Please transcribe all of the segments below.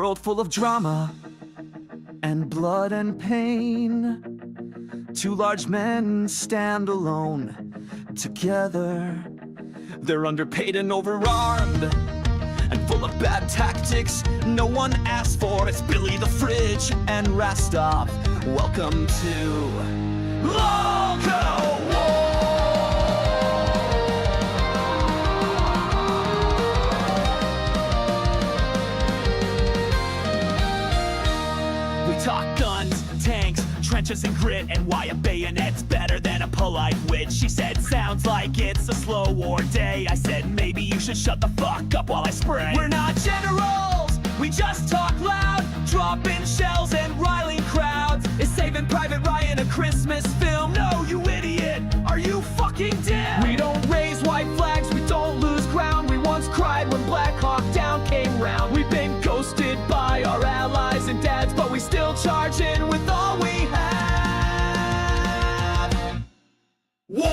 world full of drama and blood and pain. Two large men stand alone together. They're underpaid and overarmed and full of bad tactics no one asked for. It's Billy the Fridge and Rastov. Welcome to Loco War! We talk guns, tanks, trenches and grit, and why a bayonet's better than a polite witch. She said, sounds like it's a slow war day. I said, maybe you should shut the fuck up while I spray. We're not generals, we just talk loud, dropping shells and riling crowds. Is Saving Private Ryan a Christmas film? No, you idiot, are you fucking dead? We don't raise white flags, we don't lose ground. We once cried when Black Hawk Down came round. We've been ghosted by our allies and dads, but we still charge in with all we have. War,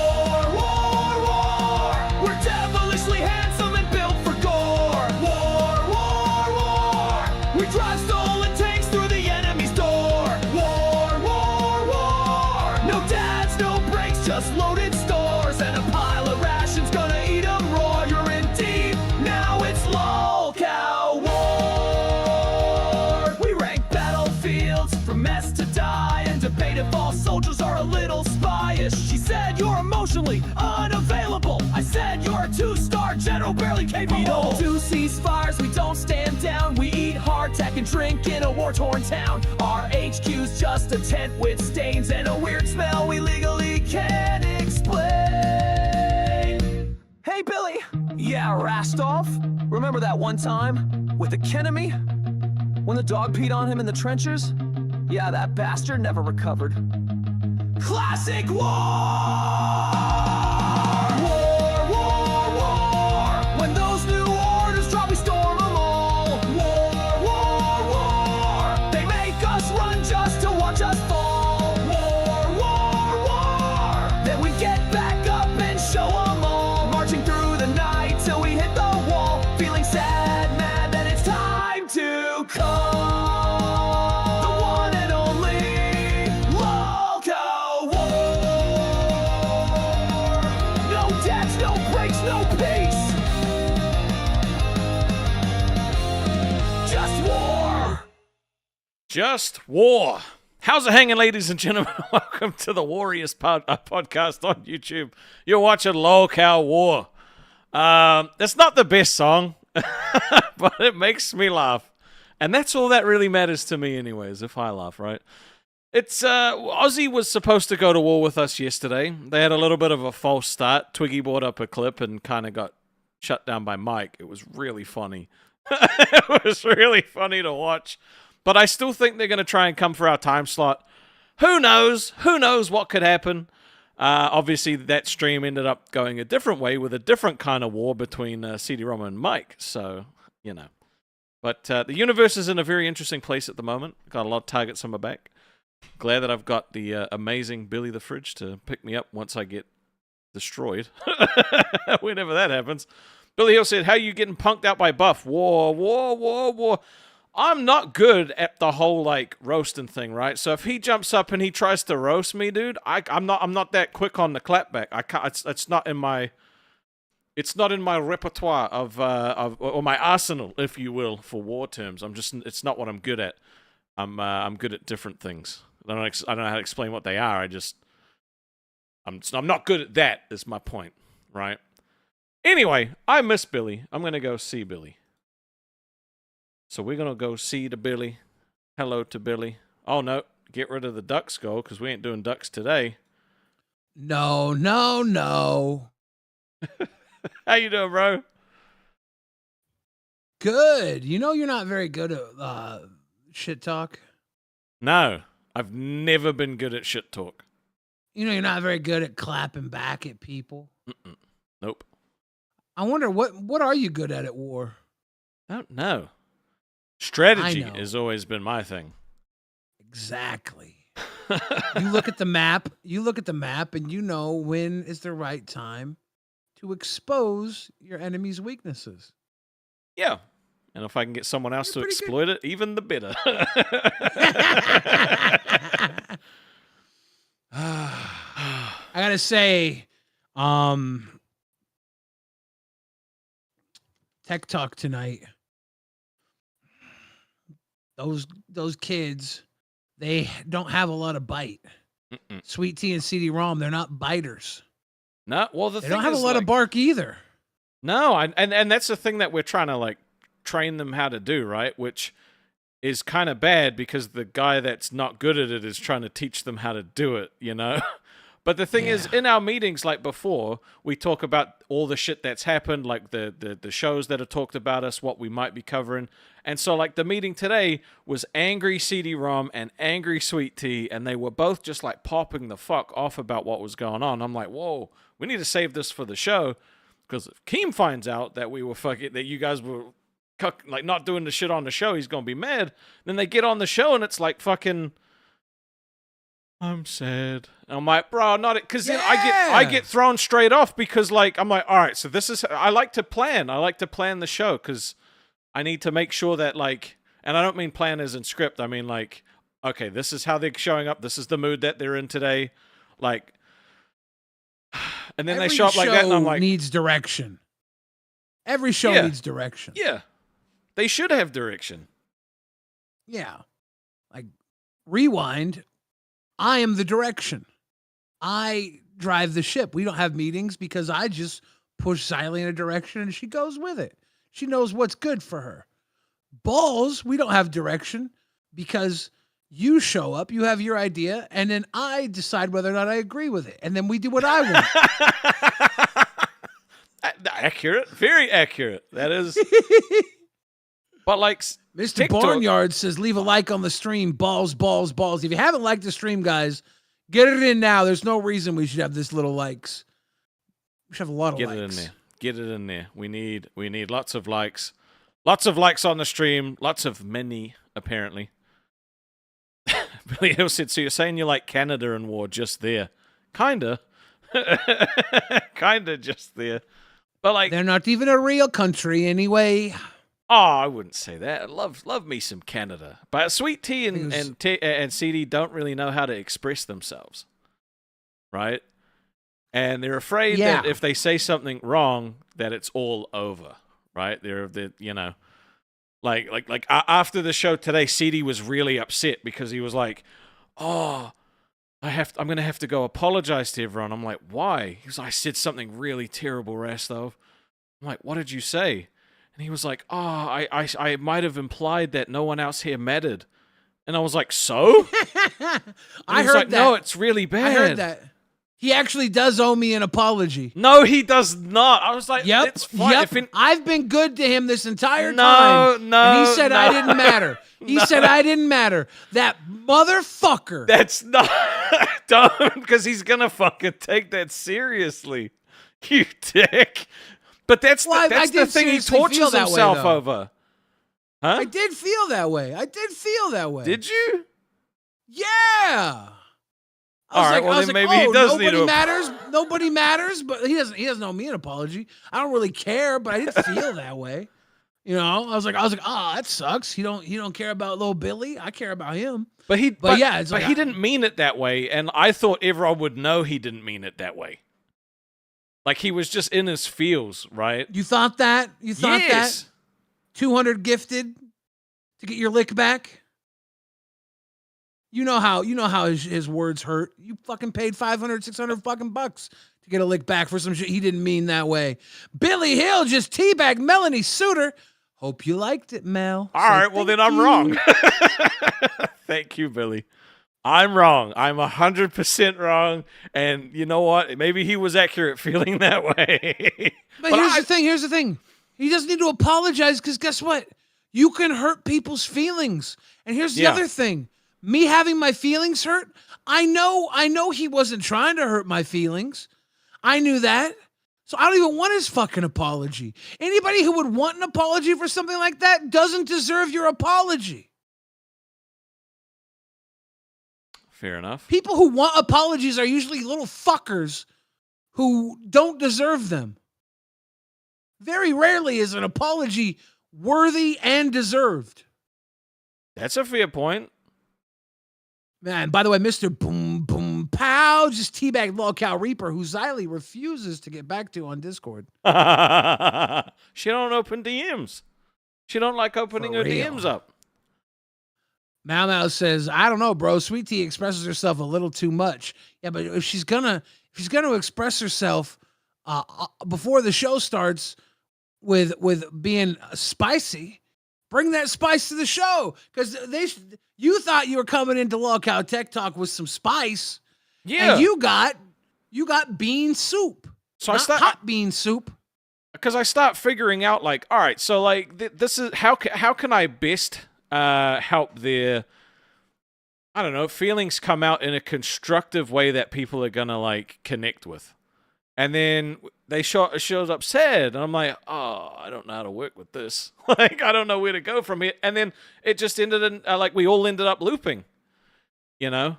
war, war, we're devilishly handsome and built for gore. War, war, war, we drive stolen tanks through the enemy's door. War, war, war, no dads, no breaks, just loaded stores, and a pile of rations gonna eat 'em raw. You're in deep, now it's Lolcow War. We rank battlefields from mess to die and debate if all soldiers are a little spyish. She said you're emotionally unavailable. I said you're a 2-star general, barely capable. We don't do ceasefires, we don't stand down. We eat hardtack and drink in a war-torn town. Our HQ's just a tent with stains and a weird smell we legally can't explain. Hey, Billy. Yeah, Rastov. Remember that one time with the Kenemy? When the dog peed on him in the trenches? Yeah, that bastard never recovered. Classic war! War, war, war! When those new orders drop, we storm them all. War, war, war! They make us run just to watch us fall. War, war, war! Then we get back up and show them all. Marching through the night till we hit the wall. Feeling sad, mad that it's time to call. Just war. How's it hanging, ladies and gentlemen? Welcome to the Warriors podcast on YouTube. You're watching Lolcow War. That's not the best song, but it makes me laugh. And that's all that really matters to me anyways, if I laugh, right? It's, Aussy was supposed to go to war with us yesterday. They had a little bit of a false start. Twiggy brought up a clip and kind of got shut down by Mike. It was really funny. It was really funny to watch. But I still think they're going to try and come for our time slot. Who knows? Who knows what could happen? Obviously, that stream ended up going a different way with a different kind of war between CD-ROM and Mike. So, you know. But the universe is in a very interesting place at the moment. Got a lot of targets on my back. Glad that I've got the amazing Billy the Fridge to pick me up once I get destroyed. Whenever that happens. Billy Hill said, how are you getting punked out by Buff? War, war, war, war. I'm not good at the whole, like, roasting thing, right? So if he jumps up and he tries to roast me, dude, I'm not that quick on the clapback. I can't. It's not in my repertoire or my arsenal, if you will, for war terms. It's not what I'm good at. I'm good at different things. I don't know how to explain what they are. I'm not good at that. Is my point, right? Anyway, I miss Billy. I'm gonna go see Billy. So we're going to go see the Billy. Hello to Billy. Oh, no. Get rid of the duck skull because we ain't doing ducks today. No, no, no. How you doing, bro? Good. You know you're not very good at shit talk? No. I've never been good at shit talk. You know you're not very good at clapping back at people? Mm-mm. Nope. I wonder, what are you good at war? I don't know. Strategy has always been my thing. Exactly. You look at the map, and you know when is the right time to expose your enemy's weaknesses. Yeah. And if I can get someone else to pretty exploit it, even the better. I gotta say, Tech Talk tonight. Those kids, they don't have a lot of bite. Sweet Tea and CD-ROM, they're not biters. No, well, they don't have a lot of bark either. No, and that's the thing that we're trying to like train them how to do, right? Which is kind of bad because the guy that's not good at it is trying to teach them how to do it, you know? But the thing is, in our meetings, like before, we talk about all the shit that's happened, like the shows that have talked about us, what we might be covering. And so, like, the meeting today was angry CD-ROM and angry Sweet Tea, and they were both just, like, popping the fuck off about what was going on. I'm like, whoa, we need to save this for the show, because if Keem finds out that we were that you guys were, like, not doing the shit on the show, he's going to be mad. Then they get on the show, and it's like fucking... I'm sad. I'm like, bro, not it, because I get thrown straight off because, like, I'm like, all right, so this is, I like to plan the show because I need to make sure that, like, and I don't mean plan as in script. I mean, like, okay, this is how they're showing up. This is the mood that they're in today, like, and then they show up like that, and I'm like, needs direction. Every show needs direction. Yeah, they should have direction. Yeah, like Rewind. I am the direction. I drive the ship. We don't have meetings because I just push Xylee in a direction and she goes with it. She knows what's good for her. Balls, we don't have direction because you show up, you have your idea, and then I decide whether or not I agree with it. And then we do what I want. Accurate. Very accurate. That is. But like... Mr. TikTok. Barnyard says, leave a like on the stream. Balls, balls, balls. If you haven't liked the stream, guys, get it in now. There's no reason we should have this little likes. We should have a lot of likes. Get it in there. Get it in there. We need lots of likes. Lots of likes on the stream. Lots of many, apparently. Billy Hill said, so you're saying you like Canada and war just there? Kinda. Kinda just there. But like... They're not even a real country anyway. Oh, I wouldn't say that. Love me some Canada. But Sweet Tea and CD don't really know how to express themselves. Right? And they're afraid that if they say something wrong, that it's all over. Right? They're you know, like after the show today, CD was really upset because he was like, "Oh, I'm going to have to go apologize to everyone." I'm like, "Why?" He was like, "I said something really terrible, Rastov." I'm like, "What did you say?" And he was like, "Oh, I might have implied that no one else here mattered." And I was like, "So?" I heard like, that. "No, it's really bad." I heard that. He actually does owe me an apology. No, he does not. I was like, "Yep, it's fine." yep. I've been good to him this entire time. No, and he said I didn't matter. He said I didn't matter. That motherfucker. That's not... Don't, because he's going to fucking take that seriously. You dick. But that's the thing he tortures himself over. Huh? I did feel that way. Did you? Yeah. I was like, maybe he does need to... Nobody matters, but he doesn't owe me an apology. I don't really care, but I didn't feel that way. You know, I was like, oh, that sucks. He don't care about little Billy. I care about him. But he didn't mean it that way, and I thought everyone would know he didn't mean it that way. Like, he was just in his feels, right? You thought that? You thought that? 200 gifted to get your lick back? You know how his words hurt. You fucking paid 500, 600 fucking bucks to get a lick back for some shit he didn't mean that way. Billy Hill just teabagged Melanie Suter. Hope you liked it, Mel. All right, well, then I'm wrong. Thank you, Billy. I'm wrong. I'm 100% wrong. And you know what? Maybe he was accurate feeling that way. But here's the thing. He doesn't need to apologize because guess what? You can hurt people's feelings. And here's the other thing. Me having my feelings hurt, I know he wasn't trying to hurt my feelings. I knew that. So I don't even want his fucking apology. Anybody who would want an apology for something like that doesn't deserve your apology. Fair enough. People who want apologies are usually little fuckers who don't deserve them. Very rarely is an apology worthy and deserved. That's a fair point. Man, by the way, Mr. Boom Boom Pow just teabagged Lolcow Reaper, who Xylee refuses to get back to on Discord. She don't open DMs. She don't like opening her DMs up. Mau Mau says, I don't know, bro. Sweet Tea expresses herself a little too much. Yeah, but if she's gonna express herself before the show starts with being spicy, bring that spice to the show. Because you thought you were coming into Lolcow Tech Talk with some spice. Yeah. And you got bean soup. So not hot bean soup. Because I start figuring out, like, all right, so like this is how can I best help their, I don't know, feelings come out in a constructive way that people are gonna like connect with. And then they shows up sad, and I'm like, oh, I don't know how to work with this. Like, I don't know where to go from here. And then it just ended in like we all ended up looping, you know.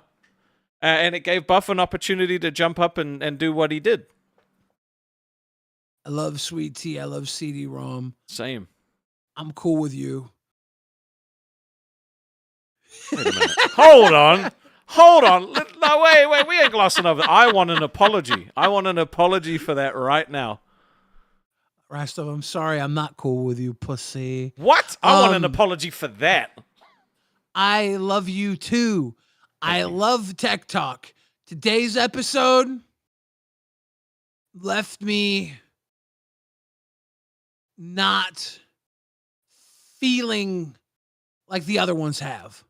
And it gave Buff an opportunity to jump up and do what he did. I love Sweet Tea. I love CD-ROM. Same. I'm cool with you. Wait a minute. Hold on. No, wait. We ain't glossing over. I want an apology. I want an apology for that right now. Rastov, I'm sorry. I'm not cool with you, pussy. What? I want an apology for that. I love you too. I love Tech Talk. Today's episode left me not feeling like the other ones have.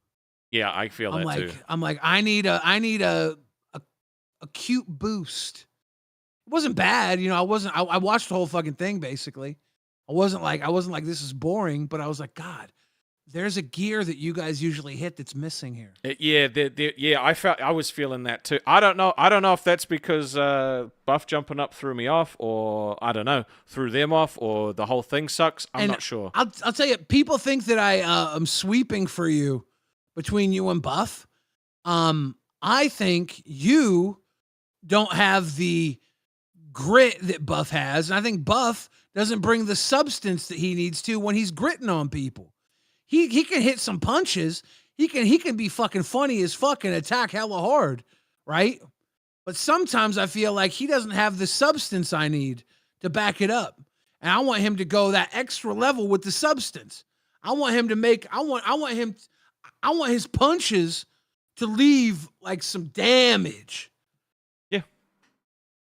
Yeah, I feel that too. I'm like, I need a cute boost. It wasn't bad, you know. I watched the whole fucking thing basically. I wasn't like this is boring, but I was like, God, there's a gear that you guys usually hit that's missing here. I was feeling that too. I don't know if that's because Buff jumping up threw me off, or I don't know, threw them off, or the whole thing sucks. I'm not sure. I'll tell you, people think that I am sweeping for you between you and Buff. I think you don't have the grit that Buff has, and I think Buff doesn't bring the substance that he needs to when he's gritting on people. He can hit some punches. He can be fucking funny as fuck and attack hella hard, right? But sometimes I feel like he doesn't have the substance I need to back it up. And I want him to go that extra level with the substance. I want him to make I want his punches to leave like some damage. Yeah.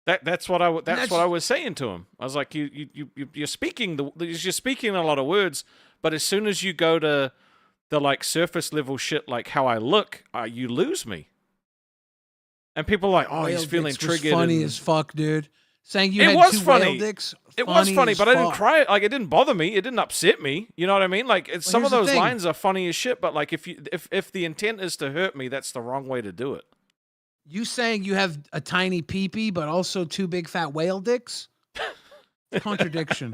That's what I was saying to him. I was like, you're speaking a lot of words. But as soon as you go to the like surface level shit, like how I look, you lose me. And people are like, oh, he's feeling triggered. Funny as fuck, dude. Saying you had two whale dicks. It was funny, but I didn't cry. Like it didn't bother me. It didn't upset me. You know what I mean? Like some of those lines are funny as shit. But like if the intent is to hurt me, that's the wrong way to do it. You saying you have a tiny peepee, but also two big fat whale dicks? Contradiction.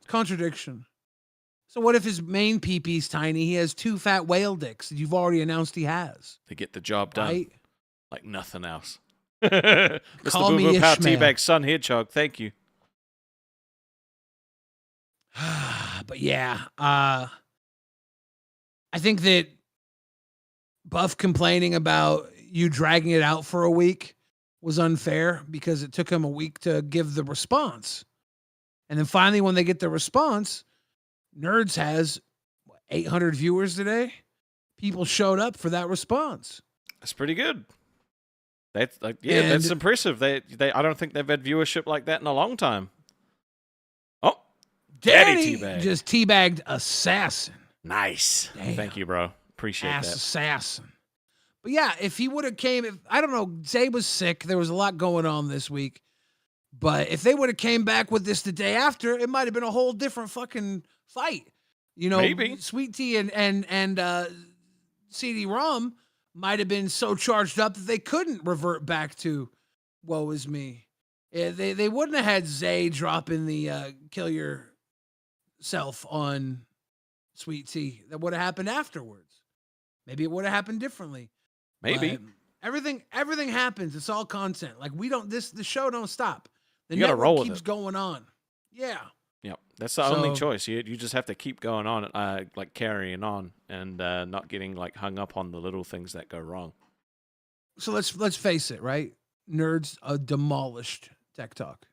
Contradiction. So what if his main peepee's tiny? He has two fat whale dicks that you've already announced he has. To get the job done. Right? Like nothing else. Mr. Call me Boo Pow Ishmael. Teabag Son Hedgehog, thank you. But yeah, I think that Buff complaining about you dragging it out for a week was unfair because it took him a week to give the response. And then finally, when they get the response, Nerds has 800 viewers today. People showed up for that response. That's pretty good. That's impressive. I don't think they've had viewership like that in a long time. Oh, Daddy Teabag just teabagged Assassin. Nice. Damn. Thank you, bro. Appreciate that. Assassin. But yeah, if he would have came, I don't know, Zay was sick. There was a lot going on this week. But if they would have came back with this the day after, it might have been a whole different fucking fight. You know, maybe Sweet Tea and CD-ROM might have been so charged up that they couldn't revert back to woe is me. Yeah, they wouldn't have had Zay dropping the kill yourself on Sweet Tea. That would have happened afterwards. Maybe it would have happened differently. Maybe. But everything happens. It's all content. Like the show don't stop. The you gotta roll with keeps it. going on. Yeah. Yep. That's the only So- choice. You just have to keep going on, like carrying on, and not getting like hung up on the little things that go wrong. So let's face it, right? Nerds demolished Tech Talk.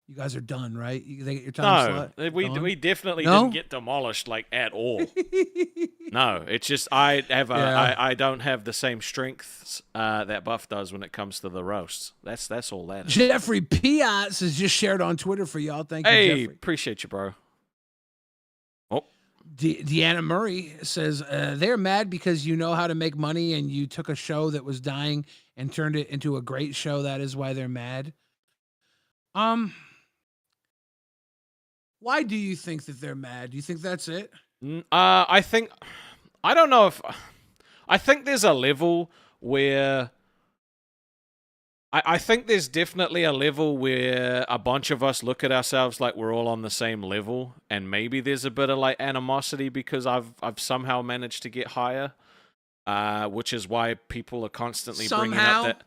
You guys are done, right? They get your time No, slot. we definitely No? didn't get demolished like at all. No, it's just I don't have the same strengths that Buff does when it comes to the roasts. That's all that is. Jeffrey Piatz has just shared on Twitter for y'all. Thank you, Hey, Jeffrey. appreciate you, bro. Oh, Deanna Murray says they're mad because you know how to make money and you took a show that was dying and turned it into a great show. That is why they're mad. Why do you think that they're mad? Do you think that's it? I think I don't know if I think there's a level where I think there's definitely a level where a bunch of us look at ourselves like we're all on the same level, and maybe there's a bit of like animosity because I've somehow managed to get higher, which is why people are constantly bringing up that.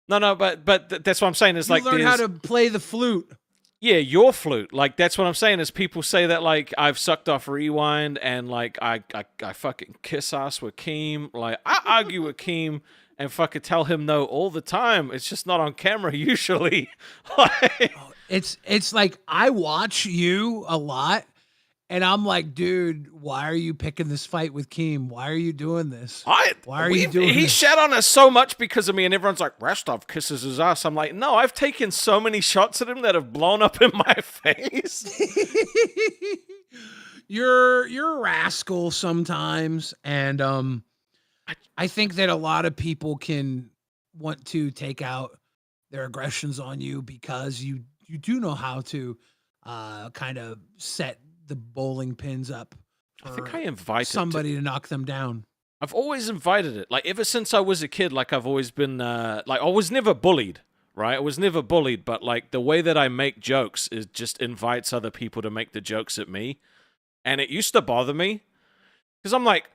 No, but that's what I'm saying. Is You like learn how to play the flute. Yeah, your flute. Like, that's what I'm saying is people say that, like, I've sucked off Rewind and, like, I fucking kiss ass with Keem. Like, I argue with Keem and fucking tell him no all the time. It's just not on camera usually. Like, It's like I watch you a lot and I'm like, dude, why are you picking this fight with Keem? Why are you doing this? Why are you doing He this? shat on us so much because of me, and everyone's like, Rastov kisses his ass. I'm like, no, I've taken so many shots at him that have blown up in my face. You're a rascal sometimes, and I think that a lot of people can want to take out their aggressions on you because you do know how to kind of set the bowling pins up I think I invited somebody to knock them down. I've always invited it. Like, ever since I was a kid, like, I've always been, like, I was never bullied, right? I was never bullied, but, like, the way that I make jokes is just invites other people to make the jokes at me. And it used to bother me because I'm like,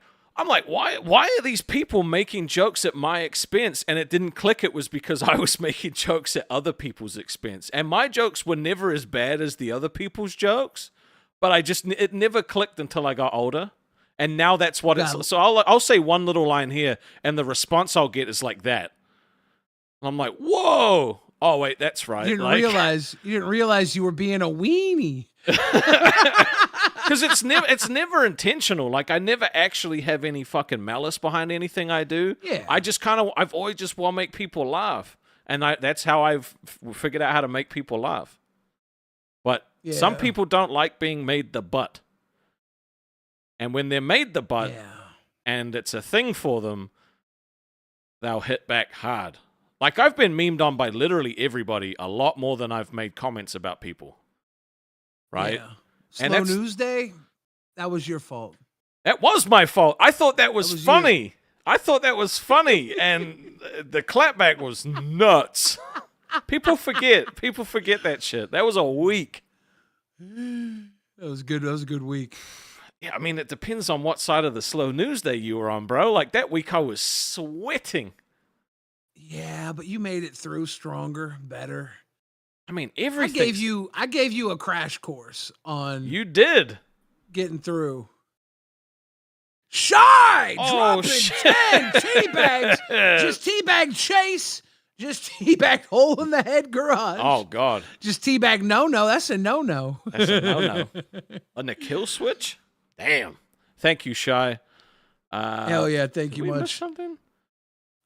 why are these people making jokes at my expense? And it didn't click. It was because I was making jokes at other people's expense. And my jokes were never as bad as the other people's jokes, but it never clicked until I got older. And now that's what it's. So I'll say one little line here, and the response I'll get is like that. And I'm like, whoa! Oh wait, that's right. You didn't realize you were being a weenie. Because it's never intentional. Like, I never actually have any fucking malice behind anything I do. Yeah. I've always just want to make people laugh, and that's how I've figured out how to make people laugh. But some people don't like being made the butt. And when they're made the butt and it's a thing for them, they'll hit back hard. Like, I've been memed on by literally everybody a lot more than I've made comments about people. Right? Yeah. And Slow News Day, that was your fault. That was my fault. I thought that was was funny. you. I thought that was funny. And the clapback was nuts. People forget that shit. That was a week. That was good. That was a good week. Yeah, I mean, it depends on what side of the Slow News Day you were on, bro. Like, that week I was sweating. Yeah, but you made it through stronger, better. I mean, everything. I gave you a crash course on You did. getting through. Shy! Oh, Dropping shit. 10 teabags. Just teabag Chase. Just teabag hole in the head garage. Oh, God. Just teabag no. That's a no. That's a no-no. On the kill switch? Damn. Thank you, Shy. Hell yeah, thank you Did we miss much. something?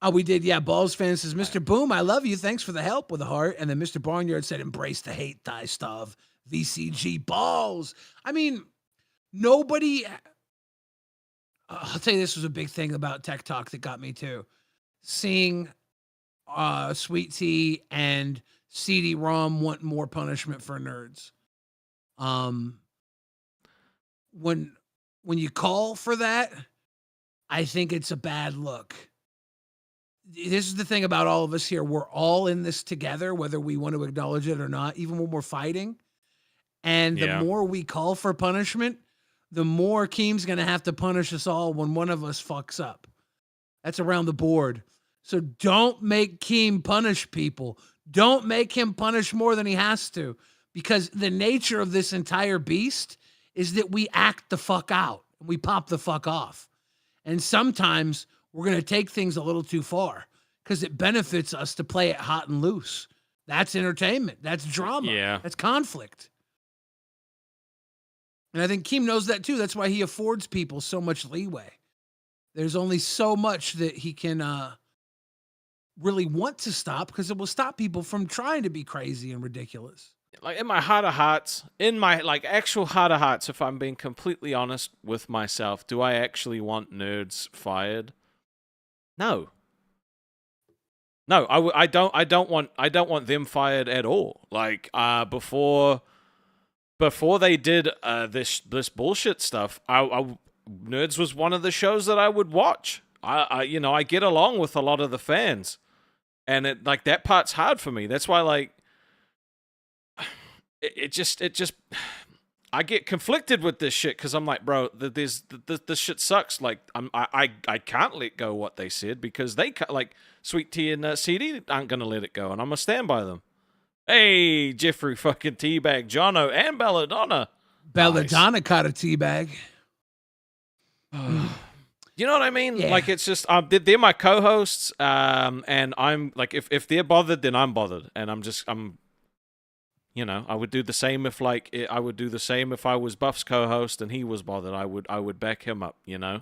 Oh, we did. Yeah, Balls fan says, Mr. Boom, I love you. Thanks for the help with a heart. And then Mr. Barnyard said, embrace the hate, thy stuff. VCG Balls. I mean, nobody. I'll tell you, this was a big thing about Tech Talk that got me too. Seeing Sweet Tea and CD-ROM want more punishment for nerds. When you call for that, I think it's a bad look. This is the thing about all of us here. We're all in this together, whether we want to acknowledge it or not, even when we're fighting. And the more we call for punishment, the more Keem's going to have to punish us all when one of us fucks up. That's around the board. So don't make Keem punish people. Don't make him punish more than he has to, because the nature of this entire beast is that we act the fuck out. We pop the fuck off. And sometimes we're going to take things a little too far because it benefits us to play it hot and loose. That's entertainment. That's drama. Yeah. That's conflict. And I think Keem knows that too. That's why he affords people so much leeway. There's only so much that he can really want to stop because it will stop people from trying to be crazy and ridiculous. Like in my heart of hearts, in my like actual heart of hearts, if I'm being completely honest with myself, do I actually want nerds fired? No. No, I don't want them fired at all. Like before they did this bullshit stuff, Nerds was one of the shows that I would watch. I get along with a lot of the fans, and it like that part's hard for me. That's why like it just I get conflicted with this shit because I'm like, bro, this shit sucks. Like I can't let go what they said because they like Sweet Tea and CD aren't gonna let it go, and I'm gonna stand by them. Hey, Jeffrey fucking Teabag, Jono, and Belladonna. Belladonna nice. Caught a teabag. You know what I mean? Yeah. Like it's just they're my co-hosts, and I'm like if they're bothered, then I'm bothered, and I'm. You know, I would do the same if I would do the same if I was Buff's co-host and he was bothered. I would back him up. You know.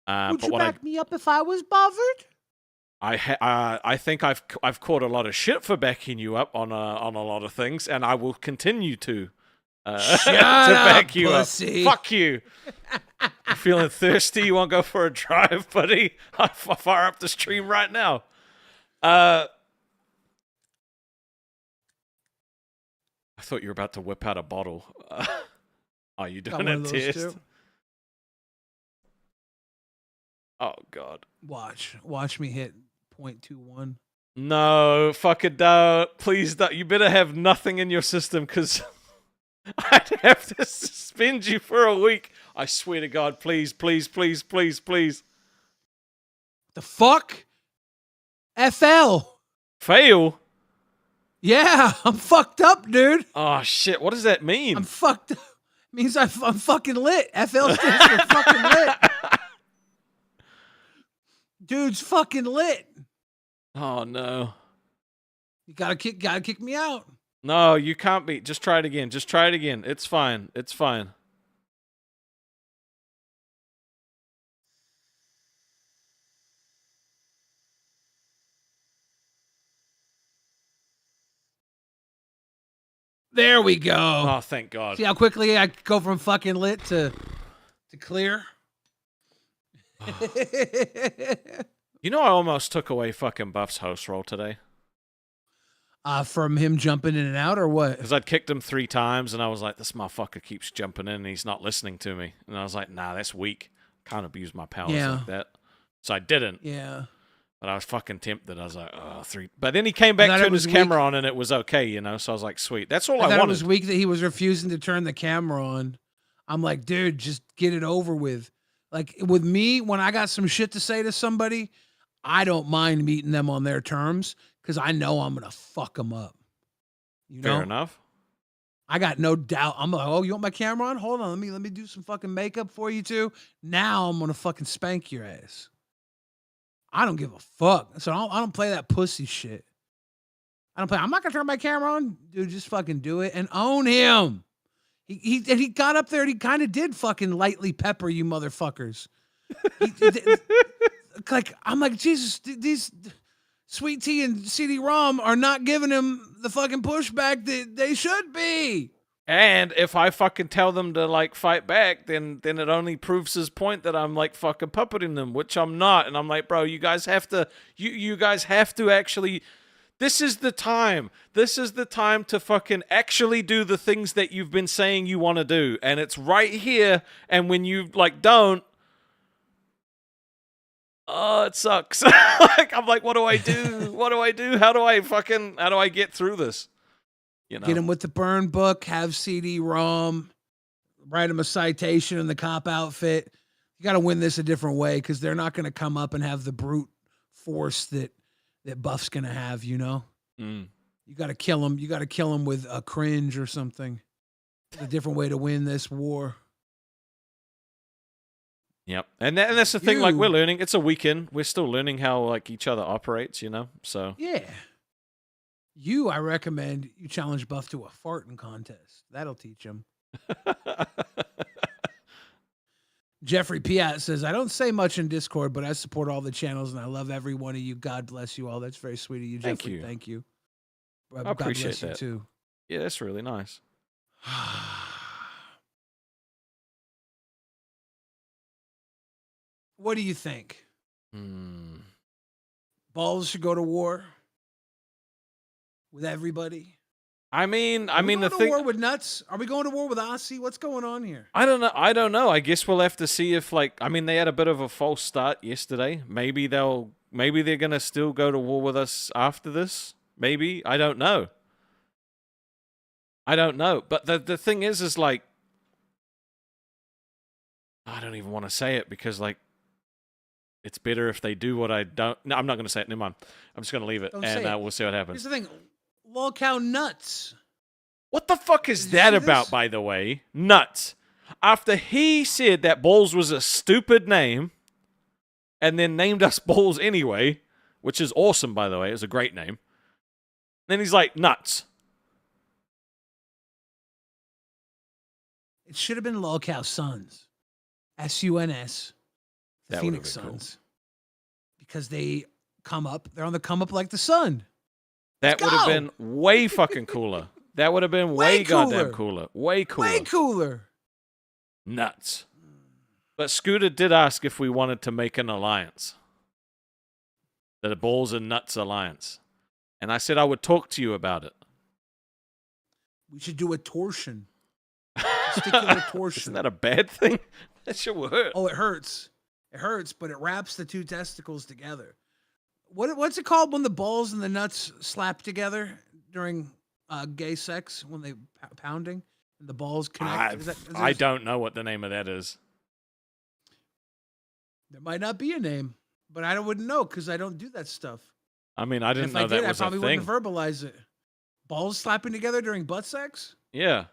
Would you back me up if I was bothered? I think I've caught a lot of shit for backing you up on a lot of things, and I will continue to back you pussy. Up. Fuck you. You feeling thirsty? You want to go for a drive, buddy? I'll fire up the stream right now. I thought you were about to whip out a bottle. Are you doing a test? Too. Oh God! Watch me hit 0.21. No, fucking don't. Please don't. You better have nothing in your system because I'd have to suspend you for a week. I swear to God, please, please, please, please, please. The fuck? FL. Fail? Yeah, I'm fucked up, dude. Oh shit! What does that mean? I'm fucked up. It means I'm fucking lit. FL stands for fucking lit. Dude's fucking lit. Oh no! You gotta kick me out. No, you can't be. Just try it again. Just try it again. It's fine. It's fine. There we go. Oh, thank God. See how quickly I go from fucking lit to clear? You know, I almost took away fucking Buff's host role today. From him jumping in and out, or what? Because I'd kicked him 3 times, and I was like, this motherfucker keeps jumping in, and he's not listening to me. And I was like, nah, that's weak. Can't abuse my powers like that. So I didn't. Yeah. But I was fucking tempted. I was like, oh, 3. But then he came back, turned his camera on, and it was okay, you know? So I was like, sweet. That's all I wanted. It was weak that he was refusing to turn the camera on. I'm like, dude, just get it over with. Like, with me, when I got some shit to say to somebody, I don't mind meeting them on their terms because I know I'm going to fuck them up. You know? Fair enough. I got no doubt. I'm like, oh, you want my camera on? Hold on. Let me do some fucking makeup for you too. Now I'm going to fucking spank your ass. I don't give a fuck. So I don't play that pussy shit. I'm not going to turn my camera on. Dude, just fucking do it and own him. He got up there and he kind of did fucking lightly pepper you motherfuckers. I'm like, Jesus, these Sweet Tea and CD-ROM are not giving him the fucking pushback that they should be. And if I fucking tell them to like fight back, then it only proves his point that I'm like fucking puppeting them, which I'm not. And I'm like, bro, you guys have to, you guys have to actually. This is the time. This is the time to fucking actually do the things that you've been saying you want to do, and it's right here. And when you like don't. Oh, it sucks. Like, I'm like, what do I do? What do I do? How do I get through this? You know? Get him with the burn book, have CD-ROM, write him a citation in the cop outfit. You got to win this a different way because they're not going to come up and have the brute force that Buff's going to have, you know? You You got to kill him. You got to kill him with a cringe or something. It's a different way to win this war. Yep. And that's the thing, like, You- we're learning. It's a weekend. We're still learning how, like, each other operates, so. Yeah. I recommend you challenge Buff to a farting contest. That'll teach him. Jeffrey Piat says, I don't say much in Discord, but I support all the channels and I love every one of you. God bless you all. That's very sweet of you, Thank Jeffrey. you. Thank you. I God appreciate bless you that. too. Yeah, that's really nice. What do you think? Hmm. Balls should go to war with everybody? I mean, Are we the going to thing. war with nuts? Are we going to war with Aussy? What's going on here? I don't know. I guess we'll have to see if, like, they had a bit of a false start yesterday. Maybe they're gonna still go to war with us after this. Maybe. I don't know. But the thing is like, I don't even want to say it because, like, it's better if they do what I don't. No, I'm not going to say it. Never mind. I'm just going to leave it, Don't say it. we'll see what happens. Here's the thing. Lolcow nuts. What the fuck is Did you that see about, this? by the way? Nuts. After he said that Balls was a stupid name, and then named us Balls anyway, which is awesome, by the way. It's a great name. Then he's like, nuts. It should have been Lolcow Suns. SUNS. The That Phoenix would've been cool. Suns. Because they come up. They're on the come up like the sun. That Let's would have go. been way fucking cooler. That would have been Way way goddamn cooler. Way cooler. Way cooler. Nuts. But Scooter did ask if we wanted to make an alliance. The Balls and Nuts alliance. And I said I would talk to you about it. We should do a torsion. Testicular torsion. Isn't that a bad thing? That shit will hurt. Oh, it hurts. It hurts, but it wraps the two testicles together. What's it called when the balls and the nuts slap together during gay sex when they pounding and the balls connect? I don't know what the name of that is. There might not be a name, but I wouldn't know because I don't do that stuff. I mean, I didn't if know I that did, was I a probably thing. wouldn't verbalize it. Balls slapping together during butt sex? Yeah.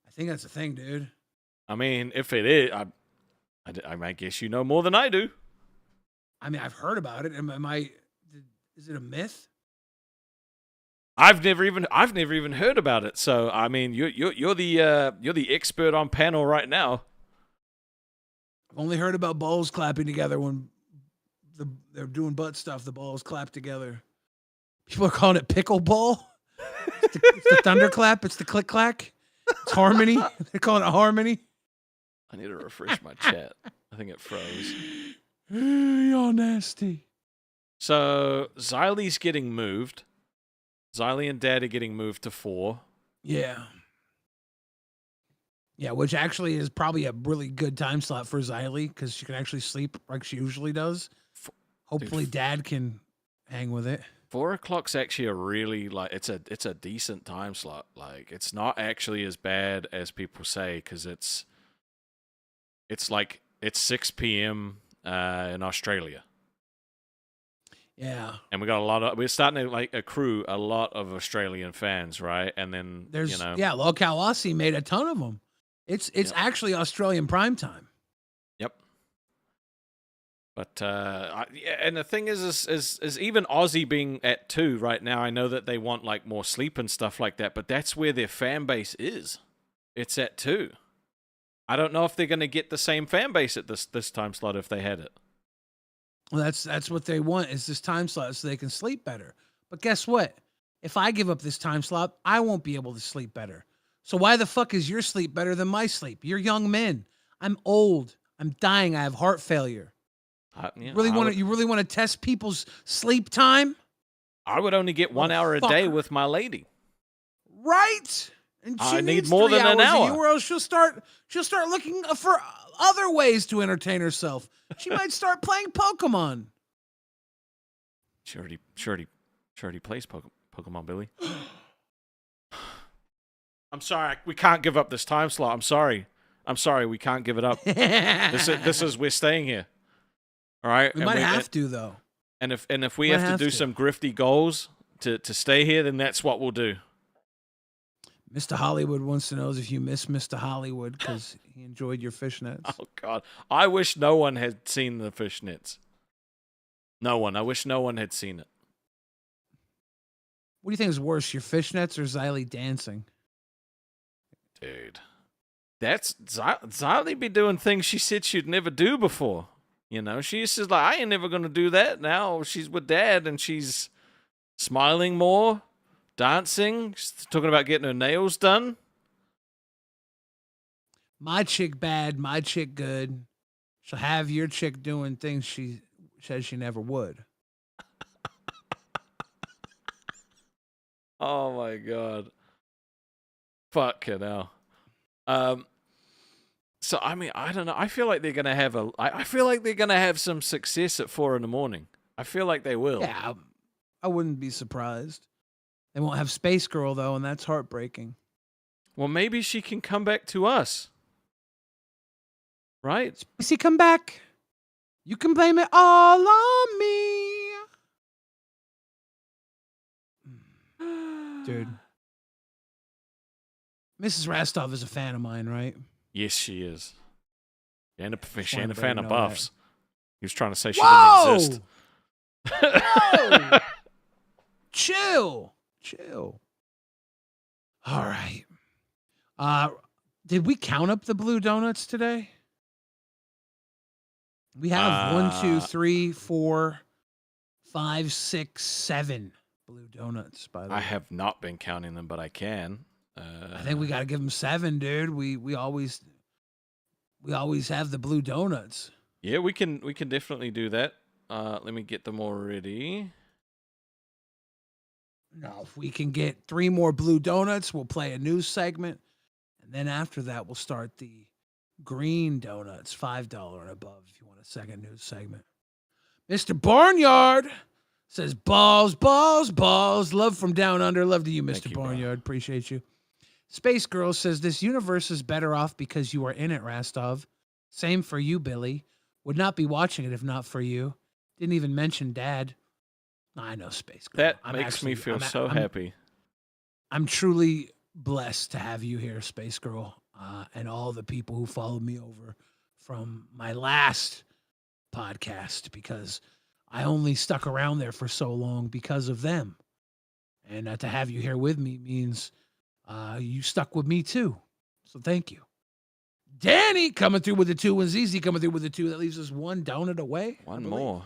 I think that's a thing, dude. I mean, if it is, I guess you know more than I do. I mean, I've heard about it. Is it a myth? I've never even heard about it. So I mean, you're the expert on panel right now. I've only heard about balls clapping together when they're doing butt stuff. The balls clap together. People are calling it pickleball. It's the thunderclap. It's the click clack. It's harmony. They're calling it harmony. I need to refresh my chat. I think it froze. Y'all nasty. So Xylie's getting moved. Xylie and Dad are getting moved to 4. Yeah. Yeah, which actually is probably a really good time slot for Xylie because she can actually sleep like she usually does. Hopefully, Dad can hang with it. 4 o'clock's actually a really, like, it's a decent time slot. Like, it's not actually as bad as people say because it's 6 p.m. In Australia. Yeah. And we're starting to, like, accrue a lot of Australian fans, right? And then There's Lolcow Aussy made a ton of them. It's actually Australian prime time. Yep. But and the thing is even Aussie being at 2 right now, I know that they want, like, more sleep and stuff like that, but that's where their fan base is. It's at 2. I don't know if they're going to get the same fan base at this time slot if they had it. Well, that's what they want is this time slot so they can sleep better. But guess what? If I give up this time slot, I won't be able to sleep better. So why the fuck is your sleep better than my sleep? You're young men. I'm old. I'm dying. I have heart failure. You really want to test people's sleep time? I would only get 1 hour a day with my lady. Right? And she I need needs more 3 than an hours a hour. year, or else she'll start looking for other ways to entertain herself. She might start playing Pokemon. She already plays Pokemon, Billy. I'm sorry, we can't give up this time slot. I'm sorry, we can't give it up. This is we're staying here. All right, We might have to though. And if we have to do some grifty goals, to stay here, then that's what we'll do. Mr. Hollywood wants to know if you miss Mr. Hollywood because he enjoyed your fishnets. Oh, God. I wish no one had seen the fishnets. No one. I wish no one had seen it. What do you think is worse, your fishnets or Xylee dancing? Dude. Xylee be doing things she said she'd never do before. You know, she's just like, I ain't never going to do that. Now she's with Dad and she's smiling more, dancing, she's talking about getting her nails done. My chick bad, my chick good. She'll have your chick doing things she said she never would. Oh my God. Fucking hell. So I mean, I don't know. I feel like they're gonna have I feel like they're gonna have some success at 4 a.m. I feel like they will. Yeah, I wouldn't be surprised. They won't have Space Girl though, and that's heartbreaking. Well, maybe she can come back to us. Right? Spacey, come back. You can blame it all on me. Dude. Mrs. Rastov is a fan of mine, right? Yes, she is. And a wanted fan to let of you know Buffs. He was trying to say she Whoa! didn't exist. Whoa! Chill. All right. Did we count up the blue donuts today? We have 1, 2, 3, 4, 5, 6, 7 blue donuts. By the way, I have not been counting them, but I can. I think we got to give them 7, dude. We always have the blue donuts. Yeah, we can definitely do that. Let me get them all ready. Now, if we can get 3 more blue donuts, we'll play a news segment, and then after that, we'll start the green donuts, $5 and above. If you want a second news segment, Mr. Barnyard says balls. Love from down under. Love to you, Mr. Barnyard. Appreciate you. Space Girl says this universe is better off because you are in it, Rastov. Same for you, Billy. Would not be watching it if not for you. Didn't even mention Dad. I know, Space Girl. That makes me feel so happy. I'm truly blessed to have you here, Space Girl, and all the people who followed me over from my last podcast, because I only stuck around there for so long because of them. And to have you here with me means you stuck with me too. So thank you. Danny coming through with the 2, and ZZ coming through with the 2. That leaves us 1 donut away. One more.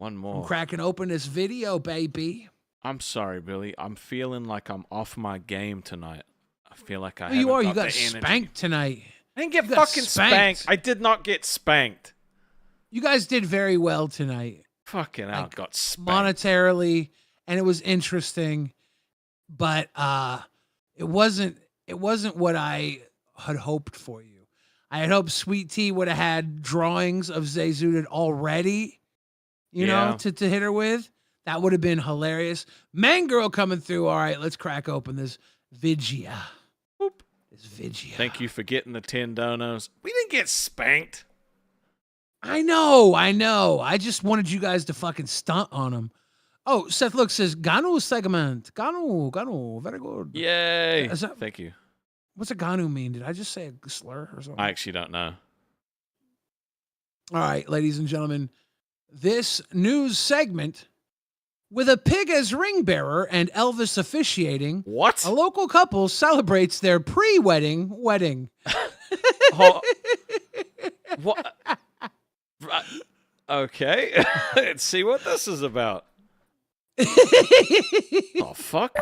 I'm cracking open this video, baby. I'm sorry, Billy. I'm feeling like I'm off my game tonight. I feel like You got spanked tonight. I didn't get fucking spanked. I did not get spanked. You guys did very well tonight. Fucking hell, got spanked. Monetarily, and it was interesting, but it wasn't what I had hoped for you. I had hoped Sweet Tea would have had drawings of Zayzudin already, you know, to hit her with. That would have been hilarious. Man Girl coming through. All right, let's crack open this Vigia. Boop. This Vigia. Thank you for getting the 10 donos. We didn't get spanked. I know. I just wanted you guys to fucking stunt on them. Oh, Seth Look says, Ganu segment. Ganu. Very good. Yay. Thank you. What's a Ganu mean? Did I just say a slur or something? I actually don't know. All right, ladies and gentlemen, this news segment, with a pig as ring bearer and Elvis officiating, what? A local couple celebrates their pre-wedding wedding. What? Okay. Let's see what this is about. Oh, fuck.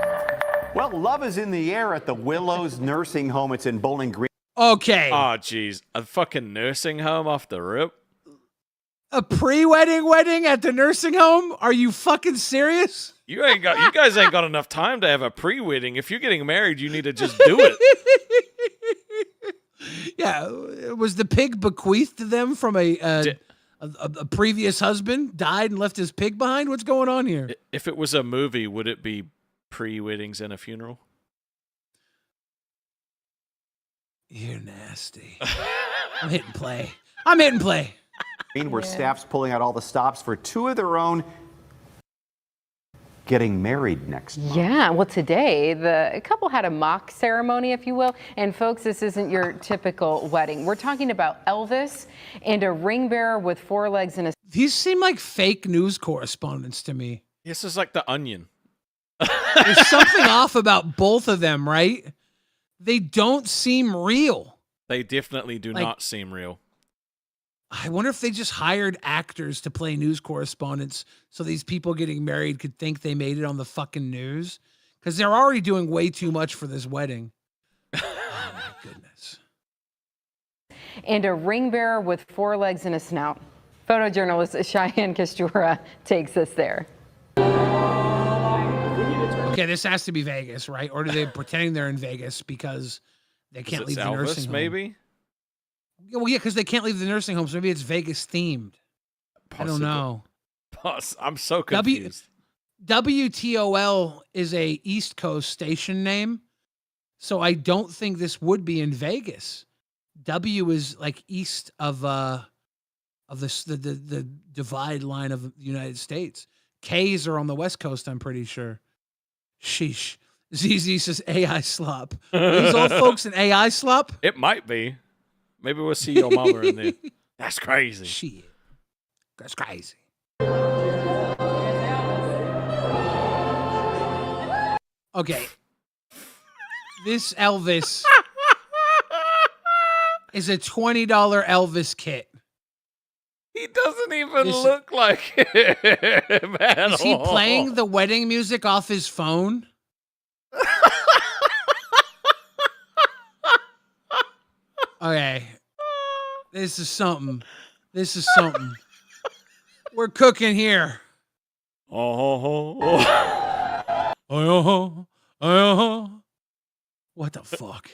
Well, love is in the air at the Willows Nursing Home. It's in Bowling Green. Okay. Oh, jeez. A fucking nursing home off the rip? A pre-wedding wedding at the nursing home? Are you fucking serious? You guys ain't got enough time to have a pre-wedding. If you're getting married, you need to just do it. Yeah. Was the pig bequeathed to them from a previous husband? Died and left his pig behind? What's going on here? If it was a movie, would it be pre-weddings and a funeral? You're nasty. I'm hitting play. Where staff's pulling out all the stops for 2 of their own. getting married next month. Yeah, well, today the couple had a mock ceremony, if you will. And folks, this isn't your typical wedding. We're talking about Elvis and a ring bearer with 4 legs and a These seem like fake news correspondents to me. This is like The Onion. There's something off about both of them, right? They don't seem real. They definitely do Like- not seem real. I wonder if they just hired actors to play news correspondents so these people getting married could think they made it on the fucking news. Because they're already doing way too much for this wedding. Oh my goodness. and a ring bearer with 4 legs and a snout. Photojournalist Cheyenne Kistura takes us there. Okay, this has to be Vegas, right? Or are they pretending they're in Vegas because they can't leave the Elvis, nursing home? maybe? Yeah, well, yeah, because they can't leave the nursing home, so maybe it's Vegas themed. I don't know. I'm so confused. WTOL is a East Coast station name, so I don't think this would be in Vegas. W is like east of the divide line of the United States. K's are on the West Coast, I'm pretty sure. Sheesh. ZZ says AI slop. Are these old folks in AI slop? It might be. Maybe we'll see your mama in there. That's crazy. Shit. That's crazy. Okay. This Elvis is a $20 Elvis kit. He doesn't even This- look like him at Is he all. playing the wedding music off his phone? Okay. This is something. This is something. We're cooking here. What the fuck?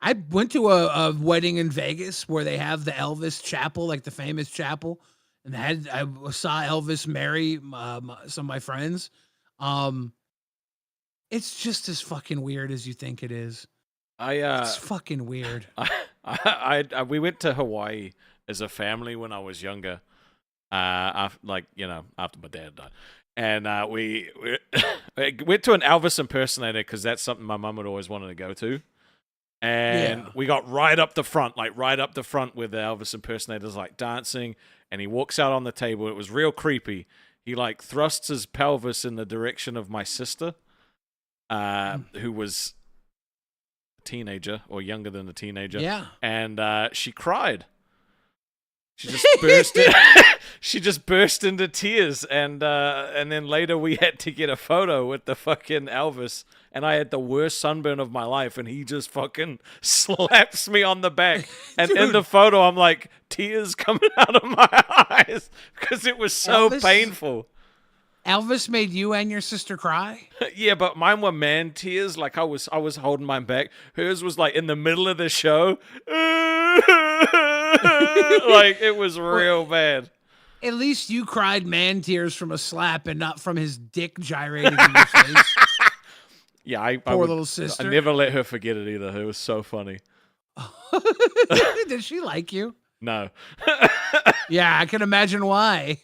I went to a wedding in Vegas where they have the Elvis chapel, like the famous chapel, and I saw Elvis marry some of my friends. It's just as fucking weird as you think it is. It's fucking weird. We went to Hawaii as a family when I was younger. After my dad died, and we went to an Elvis impersonator because that's something my mum had always wanted to go to. And we got right up the front where the Elvis impersonator's like dancing, and he walks out on the table. It was real creepy. He like thrusts his pelvis in the direction of my sister, who was a teenager or younger than a teenager. Yeah. And she cried. She just burst she just burst into tears, and then later we had to get a photo with the fucking Elvis, and I had the worst sunburn of my life, and he just fucking slaps me on the back. And in the photo I'm like tears coming out of my eyes because it was so painful. Elvis made you and your sister cry? Yeah, but mine were man tears. Like I was holding mine back. Hers was like in the middle of the show. Like it was real bad. At least you cried man tears from a slap and not from his dick gyrating in your face. Yeah, I Poor little sister. I never let her forget it either. It was so funny. Did she like you? No. Yeah, I can imagine why.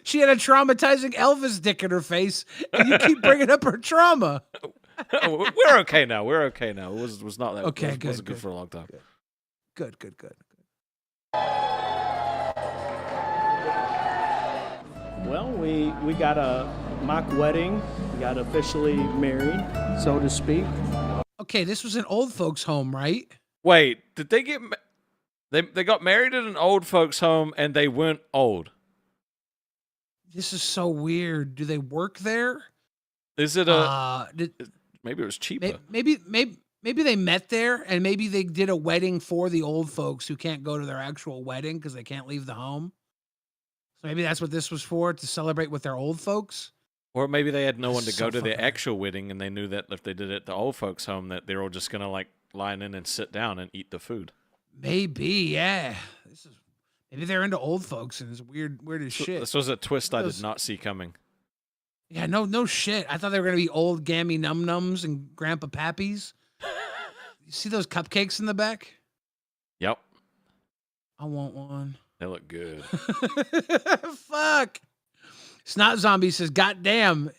She had a traumatizing Elvis dick in her face, and you keep bringing up her trauma. We're okay now. It was not that. Okay, it wasn't good. good for a long time. Good. Well, we got a mock wedding. We got officially married, so to speak. Okay, this was an old folks' home, right? Wait, did they get? They got married at an old folks' home, and they weren't old. This is so weird. Do they work there? Is it maybe it was cheaper. Maybe they met there, and maybe they did a wedding for the old folks who can't go to their actual wedding because they can't leave the home. So maybe that's what this was for, to celebrate with their old folks. Or maybe they had no one to This is go so to their fucking- actual wedding, and they knew that if they did it at the old folks' home, that they're all just gonna like line in and sit down and eat the food. Maybe, yeah. Maybe they're into old folks and it's weird as shit. This was a twist I Those- did not see coming. Yeah, no shit. I thought they were gonna be old gammy num nums and grandpa pappies. You see those cupcakes in the back? Yep, I want one. they look good. Fuck. Snot Zombie says, God damn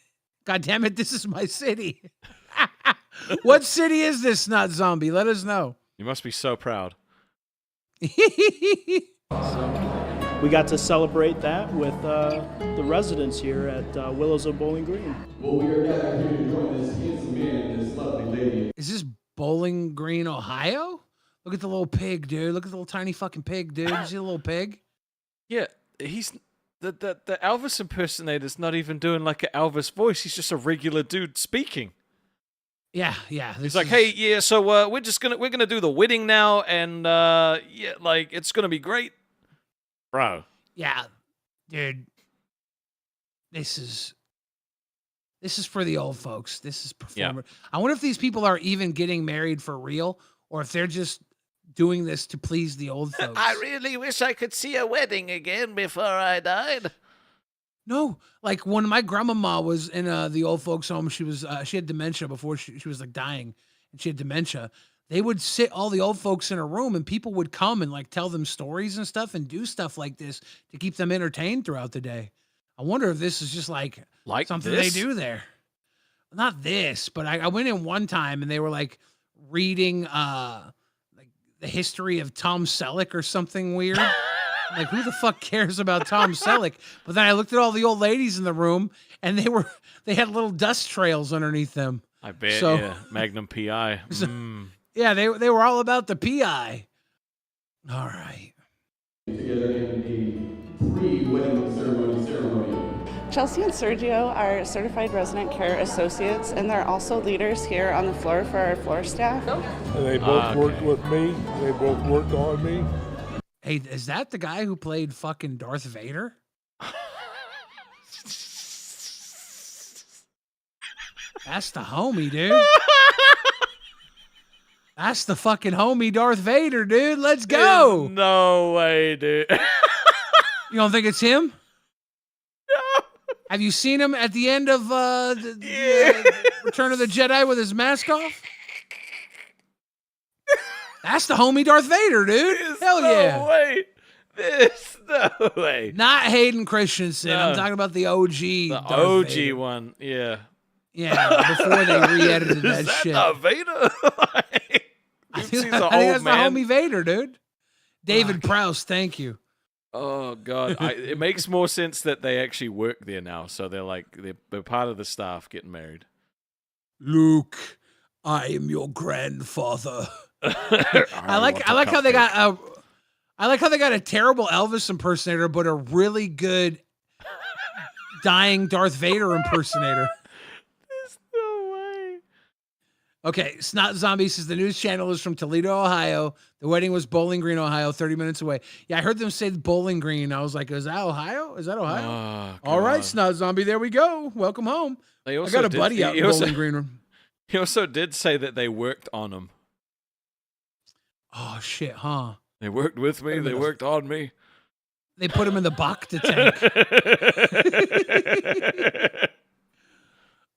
it, this is my city. What city is this, Snot Zombie? Let us know. You must be so proud. We got to celebrate that with the residents here at Willows of Bowling Green. Well, we are gathered here to join this handsome man and this lovely lady. Is this Bowling Green, Ohio? Look at the little pig, dude. Look at the little tiny fucking pig, dude. You see the little pig? Yeah, he's the Elvis impersonator's not even doing like an Elvis voice. He's just a regular dude speaking. Yeah. He's like, hey, yeah, so we're gonna do the wedding now, and yeah, like it's gonna be great, bro. Yeah, dude. This is for the old folks. This is performer. Yeah. I wonder if these people are even getting married for real, or if they're just doing this to please the old folks. I really wish I could see a wedding again before I died. No, like when my grandmama was in the old folks home, she had dementia before she was like dying, and she had dementia. They would sit all the old folks in a room, and people would come and like tell them stories and stuff, and do stuff like this to keep them entertained throughout the day. I wonder if this is just like something this? they do there. Not this, but I went in one time and they were like reading like the history of Tom Selleck or something weird. Like, who the fuck cares about Tom Selleck? But then I looked at all the old ladies in the room, and they had little dust trails underneath them. I bet, so, yeah. Magnum PI. Yeah, they were all about the PI. All right. Together in a pre-wedding ceremony. Chelsea and Sergio are certified resident care associates, and they're also leaders here on the floor for our floor staff. And they both worked with me. They both worked on me. Hey, is that the guy who played fucking Darth Vader? That's the homie, dude. That's the fucking homie Darth Vader, dude. Let's go. There's no way, dude. You don't think it's him? No. Have you seen him at the end of Return of the Jedi with his mask off? That's the homie Darth Vader, dude. Hell yeah. No way. There's no way. Not Hayden Christensen. No. I'm talking about the OG. The Darth OG Vader. one, yeah. Yeah, before they re-edited that Is that shit. the Vader? I Dude, think he's an that's old the man. homie Vader, dude. David Prowse, thank you. Oh God, it makes more sense that they actually work there now. So they're part of the staff getting married. Luke, I am your grandfather. I like how they got a terrible Elvis impersonator, but a really good dying Darth Vader impersonator. There's no way. Okay, Snot Zombie says the news channel is from Toledo, Ohio. The wedding was Bowling Green, Ohio, 30 minutes away. Yeah, I heard them say Bowling Green. I was like, is that Ohio? Is that Ohio? Oh, all right, God. Snot Zombie, there we go. Welcome home. I got a buddy out in Bowling Green. He also did say that they worked on him. Oh, shit, huh? They worked with me. They worked on me. They put him in the Bacta tank.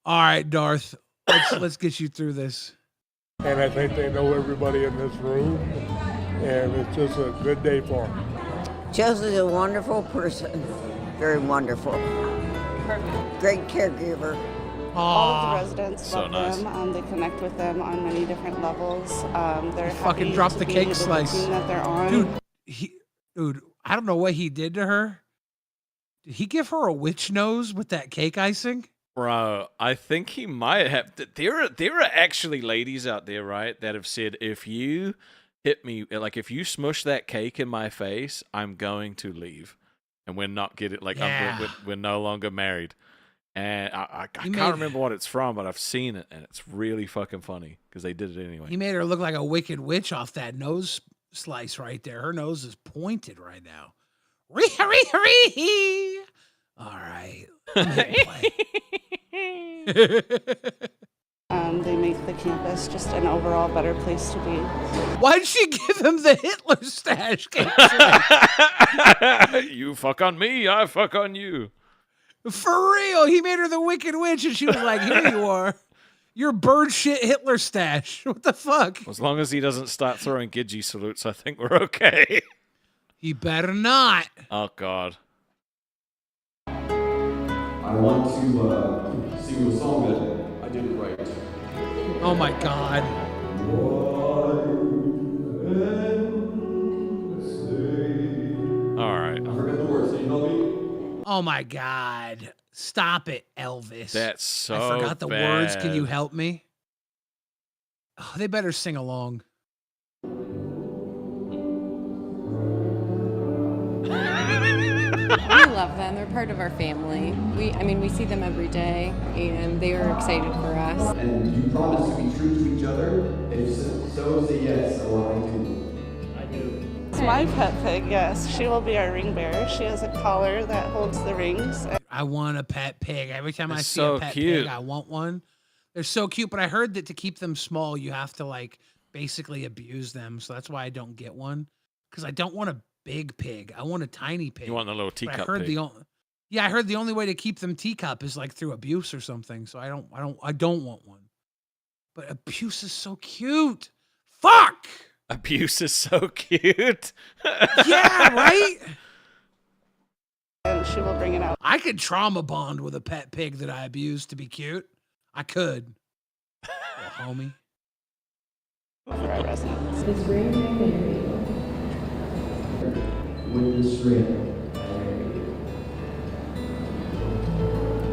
All right, Darth. Let's get you through this. And I think they know everybody in this room. And it's just a good day for them. Chelsea's a wonderful person. Very wonderful. Great caregiver. All of the residents So love nice. them. They connect with them on many different levels. They're Fucking happy drop to the be cake the slice. team that they're on. Dude, I don't know what he did to her. Did he give her a witch nose with that cake icing? Bro, I think he might have. There are actually ladies out there, right, that have said, if you hit me, like if you smush that cake in my face, I'm going to leave, and we're not getting we're no longer married. And I can't remember what it's from, but I've seen it, and it's really fucking funny because they did it anyway. He made her look like a wicked witch off that nose slice right there. Her nose is pointed right now. Ree. All right. They make the campus just an overall better place to be. Why'd she give him the Hitler stash cake? You fuck on me, I fuck on you. For real, he made her the Wicked Witch, and she was like, "Here you are, your bird shit Hitler stash." What the fuck? As long as he doesn't start throwing Gidgee salutes, I think we're okay. He better not. Oh God. I want to sing you a song that I didn't write. Oh my God. All right. I forgot the words. Can you help me? Oh my God. Stop it, Elvis. That's so I forgot the bad. words. Can you help me? Oh, they better sing along. We love them. They're part of our family. We see them every day, and they are excited for us. And you promise to be true to each other? If so, say yes, or I do. I do. It's my pet pig, yes. She will be our ring bearer. She has a collar that holds the rings. I want a pet pig. Every time I It's see so a pet cute. pig, I want one. They're so cute, but I heard that to keep them small, you have to like basically abuse them. So that's why I don't get one, because I don't want a big pig. I want a tiny pig. You want the little But I teacup heard pig. I heard the only way to keep them teacup is like through abuse or something. So I don't want one. But abuse is so cute. Fuck. Abuse is so cute. Yeah, right? And she will bring it out. I could trauma bond with a pet pig that I abused to be cute. I could. Little homie. For our residents. With this ring.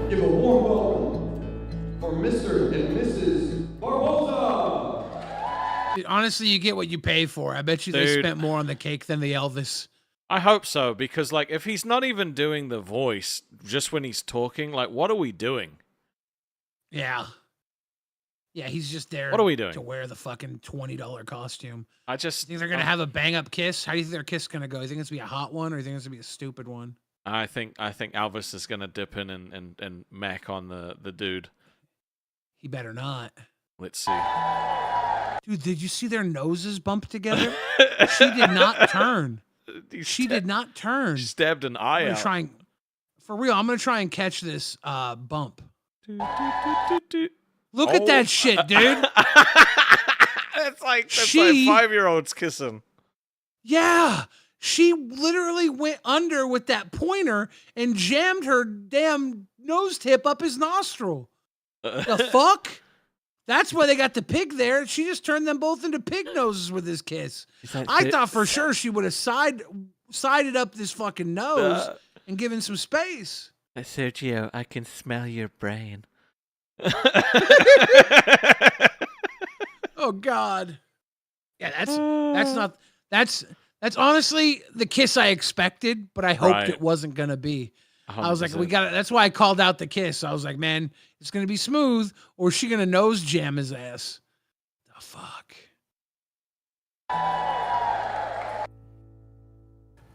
Give a warm welcome for Mr. and Mrs. Barbosa. Dude, honestly, you get what you pay for. I bet you they Dude. spent more on the cake than the Elvis. I hope so, because like if he's not even doing the voice just when he's talking, like what are we doing? Yeah. Yeah, he's just there What are we doing? to wear the fucking $20 costume. I just You think they're going to have a bang-up kiss? How do you think their kiss going to go? You think it's going to be a hot one, or you think it's going to be a stupid one? I think Elvis is gonna dip in and mac on the dude. He better not. Let's see. Dude, did you see their noses bump together? She did not turn. She did not turn. She stabbed an eye out. For real, I'm going to try and catch this bump. Look Look at that shit, dude. That's like She- 5-year-olds kissing. Yeah. She literally went under with that pointer and jammed her damn nose tip up his nostril. The fuck? That's why they got the pig there. She just turned them both into pig noses with this kiss. I thought for sure she would have sided up this fucking nose and given some space. Sergio, I can smell your brain. Oh God. Yeah, that's honestly the kiss I expected, but I hoped Right. it wasn't gonna be. I was like, 100%. that's why I called out the kiss. I was like, man, it's gonna be smooth, or is she gonna nose jam his ass? The fuck.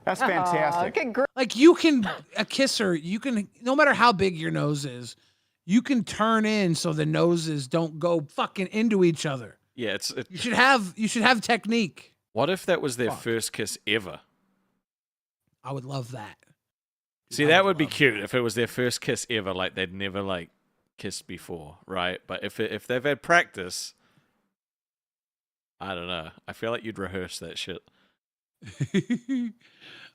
That's fantastic. Like you can a kisser, you can no matter how big your nose is, you can turn in so the noses don't go fucking into each other. Yeah, You should have technique. What if that was their Fuck. first kiss ever? I would love that. See, that would be cute if it was their first kiss ever, like they'd never like kissed before, right? But if they've had practice, I don't know. I feel like you'd rehearse that shit.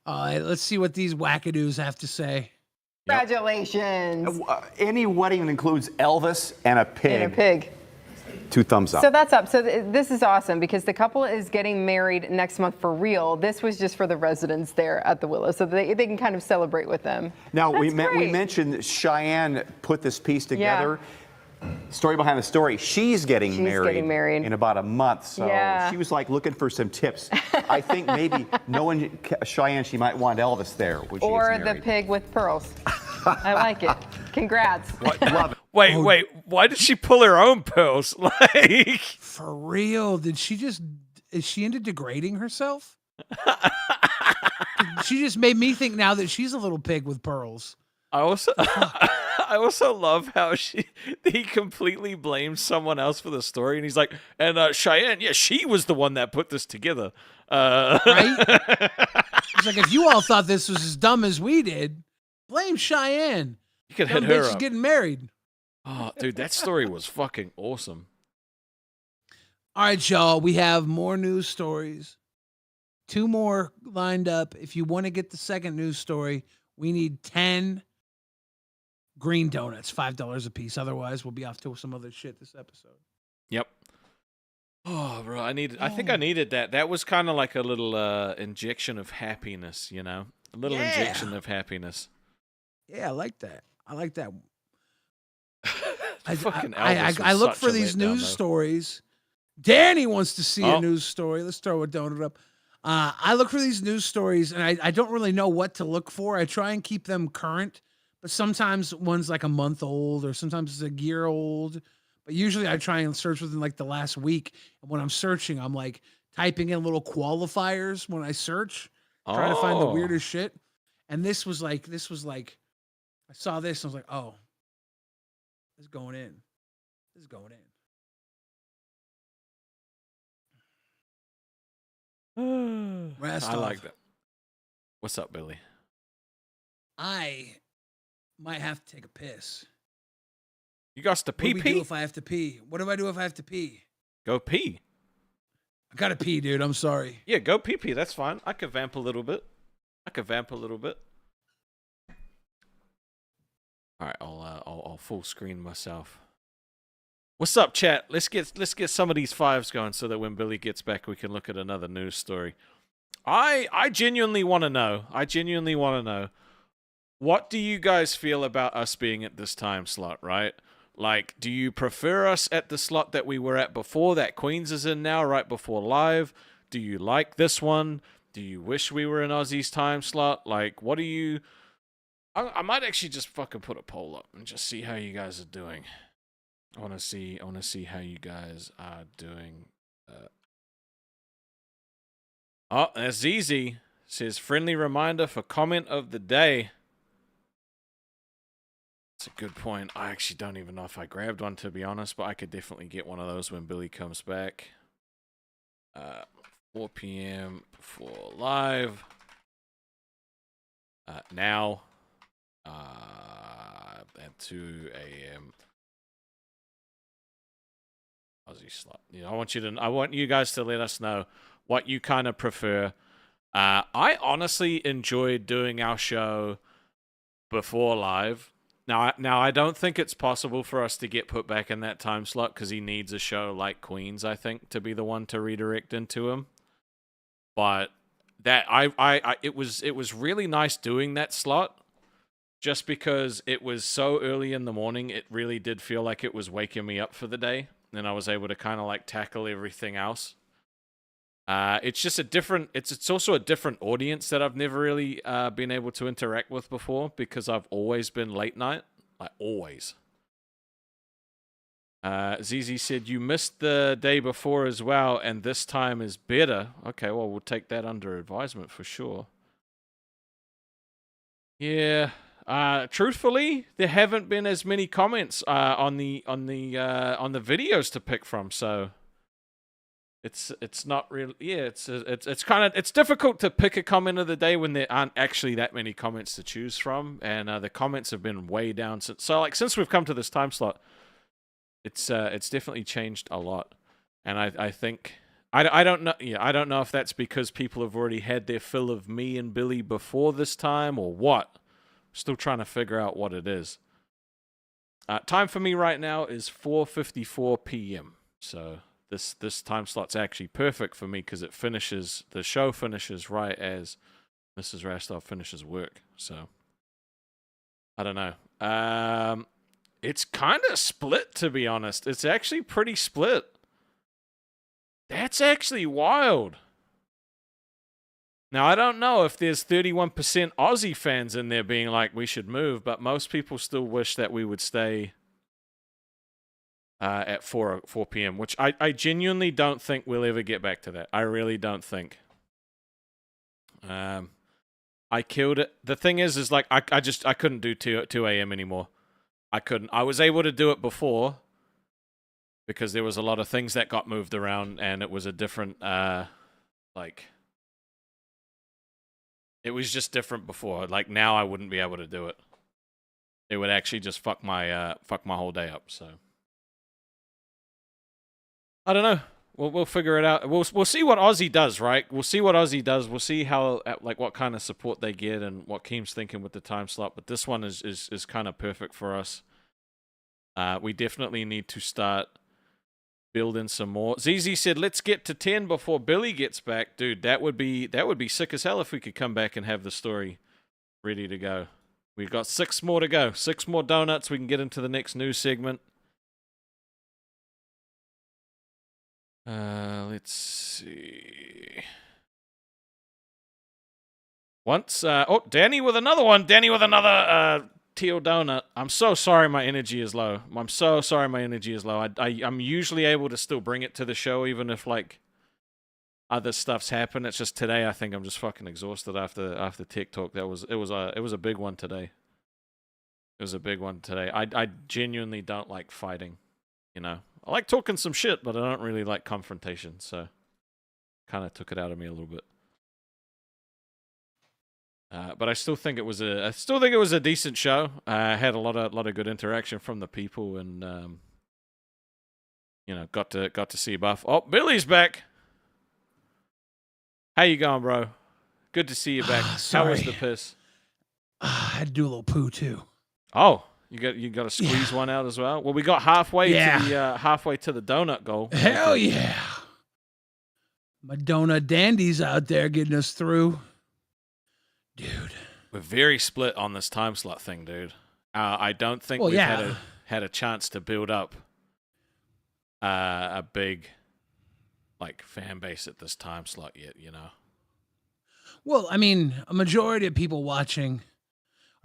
Let's see what these wackadoos have to say. Congratulations. Any wedding that includes Elvis and a pig. And a pig. 2 thumbs up. So that's up. So this is awesome because the couple is getting married next month for real. This was just for the residents there at the Willow, so they can kind of celebrate with them. Now, we great. mentioned Cheyenne put this piece together. Story behind the story. She's getting married in about a month. So Yeah. she was like looking for some tips. I think maybe knowing Cheyenne, she might want Elvis there when she Or gets the married. pig with pearls. I like it. Congrats. Love it. Wait, why did she pull her own pearls? Like, For real? Is she into degrading herself? She just made me think now that she's a little pig with pearls. I also love how he completely blames someone else for the story, and he's like, and Cheyenne, yeah, she was the one that put this together. Right? It's like, if you all thought this was as dumb as we did, blame Cheyenne. You could Dumb hit her bitch is up. getting married. Oh, dude, that story was fucking awesome. All right, y'all. We have more news stories. 2 more lined up. If you want to get the second news story, we need 10 green donuts, $5 a piece. Otherwise, we'll be off to some other shit this episode. Yep. Oh, bro, I think I needed that. That was kind of like a little injection of happiness, you know? A little injection of happiness. Yeah, I like that. I like that. I look for these news stories. Danny wants to see a news story. Let's throw a donut up. I look for these news stories, and I don't really know what to look for. I try and keep them current, but sometimes one's like a month old, or sometimes it's a year old. But usually I try and search within like the last week. And when I'm searching, I'm like typing in little qualifiers when I search, trying to find the weirdest shit. And this was like, I saw this and I was like, oh, this is going in. This is going in. I like that. What's up, Billy? I might have to take a piss. You got to pee? What do we do if I have to pee? What do I do if I have to pee? Go pee. I gotta pee, dude. I'm sorry. Yeah, go pee. That's fine. I could vamp a little bit. All right, I'll full screen myself. What's up, chat? Let's get some of these fives going so that when Billy gets back, we can look at another news story. I genuinely want to know. What do you guys feel about us being at this time slot, right? Like, do you prefer us at the slot that we were at before, that Queens is in now, right before live? Do you like this one? Do you wish we were in Aussie's time slot? Like, what do you... I might actually just fucking put a poll up and just see how you guys are doing. I want to see how you guys are doing. Oh, that's ZZ. Says, friendly reminder for comment of the day. That's a good point. I actually don't even know if I grabbed one, to be honest, but I could definitely get one of those when Billy comes back. 4 p.m. before live. Now. At 2 a.m. Aussie slot. You know, I want you guys to let us know what you kind of prefer. I honestly enjoyed doing our show before live. Now, I don't think it's possible for us to get put back in that time slot because he needs a show like Queens, I think, to be the one to redirect into him. But that it was really nice doing that slot, just because it was so early in the morning. It really did feel like it was waking me up for the day, and I was able to kind of like tackle everything else. It's just a different. It's also a different audience that I've never really been able to interact with before, because I've always been late night, like always. ZZ said you missed the day before as well, and this time is better. Okay, well we'll take that under advisement for sure. Yeah. Truthfully, there haven't been as many comments on the videos to pick from, so. It's not really, yeah, it's difficult to pick a comment of the day when there aren't actually that many comments to choose from, and the comments have been way down since we've come to this time slot. It's definitely changed a lot, and I think I don't know, yeah, I don't know if that's because people have already had their fill of me and Billy before this time or what. Still trying to figure out what it is. Time for me right now is 4:54 p.m. So. This time slot's actually perfect for me because the show finishes right as Mrs. Rastov finishes work. So I don't know. It's kind of split, to be honest. It's actually pretty split. That's actually wild. Now I don't know if there's 31% Aussie fans in there being like we should move, but most people still wish that we would stay at 4 p.m., which I genuinely don't think we'll ever get back to that. I really don't think. I killed it. The thing is like I couldn't do 2 a.m. anymore. I couldn't. I was able to do it before because there was a lot of things that got moved around, and it was a different like it was just different before. Like now I wouldn't be able to do it. It would actually just fuck my whole day up, so I don't know. We'll figure it out. We'll see what Aussy does, right? We'll see what Aussy does. We'll see how like what kind of support they get and what Keem's thinking with the time slot. But this one is kind of perfect for us. We definitely need to start building some more. ZZ said, "Let's get to 10 before Billy gets back." Dude, that would be sick as hell if we could come back and have the story ready to go. We've got 6 more to go. 6 more donuts. We can get into the next news segment. Let's see. Danny with another one. Danny with another teal donut. I'm so sorry my energy is low. I'm so sorry my energy is low. I'm usually able to still bring it to the show even if like other stuff's happened. It's just today I think I'm just fucking exhausted after TikTok. It was a big one today. It was a big one today. I genuinely don't like fighting, you know. I like talking some shit, but I don't really like confrontation, so kind of took it out of me a little bit. But I still think it was a decent show. I had a lot of good interaction from the people, and you know, got to see Buff. Oh, Billy's back. How you going, bro? Good to see you back. How was the piss? I had to do a little poo too. Oh. You got to squeeze one out as well. Well, we got halfway to the donut goal. Hell yeah! My donut dandies out there getting us through, dude. We're very split on this time slot thing, dude. I don't think we've had a chance to build up a big like fan base at this time slot yet. You know. Well, I mean, a majority of people watching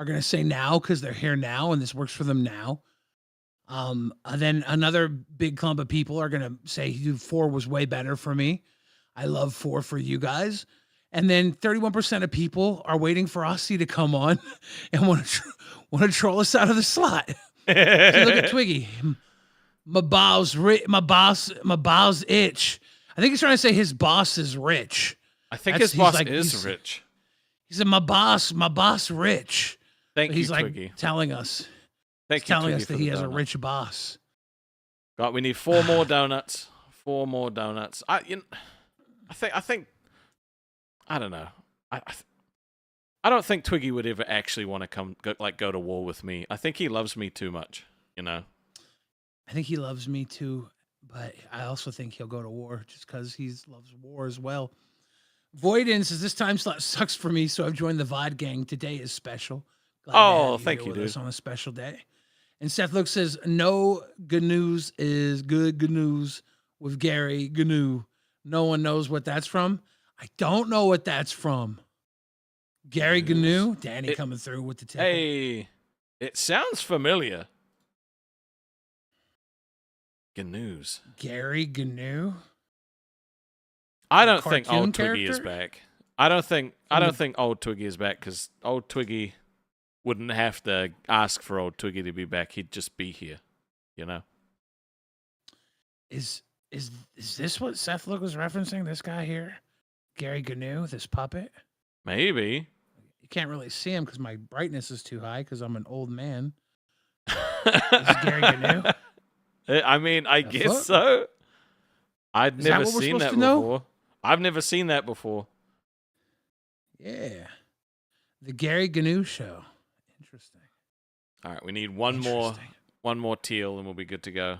are going to say now because they're here now and this works for them now. Then another big clump of people are going to say 4 was way better for me. I love 4 for you guys. And then 31% of people are waiting for Aussy to come on and want to troll us out of the slot. See, look at Twiggy. My boss itch. I think he's trying to say his boss is rich. I think his boss is rich. He said, my boss rich. Thank you, he's like Twiggy. telling us. Telling us that he has a rich boss. God, we need 4 more donuts. 4 more donuts. I think. I don't know. I don't think Twiggy would ever actually want to go to war with me. I think he loves me too much. You know. I think he loves me too, but I also think he'll go to war just because he loves war as well. Voidin says this time slot sucks for me, so I've joined the VOD gang. Today is special. Thank you, dude. On a special day. And Seth Luke says, no good news is good news with Gary Gnu. No one knows what that's from. I don't know what that's from. Gary Gnu? Danny coming through with the tip. Hey, it sounds familiar. Gnu's. Gary Gnu? I don't think old Twiggy is back. I don't think old Twiggy is back because old Twiggy wouldn't have to ask for old Twiggy to be back. He'd just be here, you know. Is this what Seth Luke was referencing? This guy here, Gary Gnu, this puppet. Maybe you can't really see him because my brightness is too high because I'm an old man. Is Gary Gnu? I mean, I guess so. I'd never seen that before. I've never seen that before. Yeah. The Gary Gnu show. Interesting. All right, we need one more teal and we'll be good to go.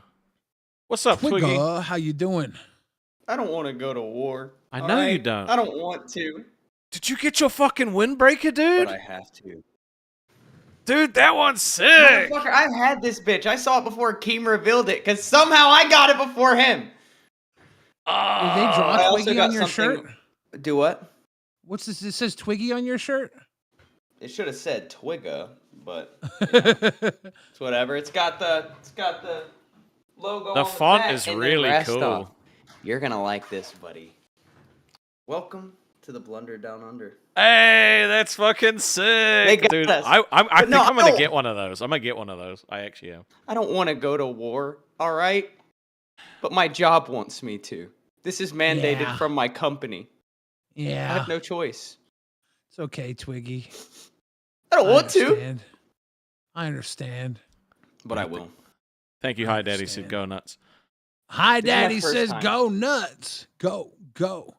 What's up, Twiggy? Twiggy? How you doing? I don't want to go to war. I know you don't. I don't want to. Did you get your fucking windbreaker, dude? But I have to. Dude, that one's sick. Motherfucker, I've had this bitch. I saw it before Keem revealed it because somehow I got it before him. Did they draw Twiggy on your shirt? Do what? What's this? It says Twiggy on your shirt? It should have said Twigga, but you know, it's whatever. It's got the logo. The on font back, is and really then cool. off. You're gonna like this, buddy. Welcome to the Blunder Down Under. Hey, that's fucking sick, dude. Us. I think I'm gonna get one of those. I'm gonna get one of those. I actually am. I don't want to go to war, all right? But my job wants me to. This is mandated from my company. Yeah. I have no choice. It's okay, Twiggy. I don't want to. I understand. But I will. Thank you, Hi Daddy said go nuts. Hi, This is my Daddy first says time. go nuts. Go. Your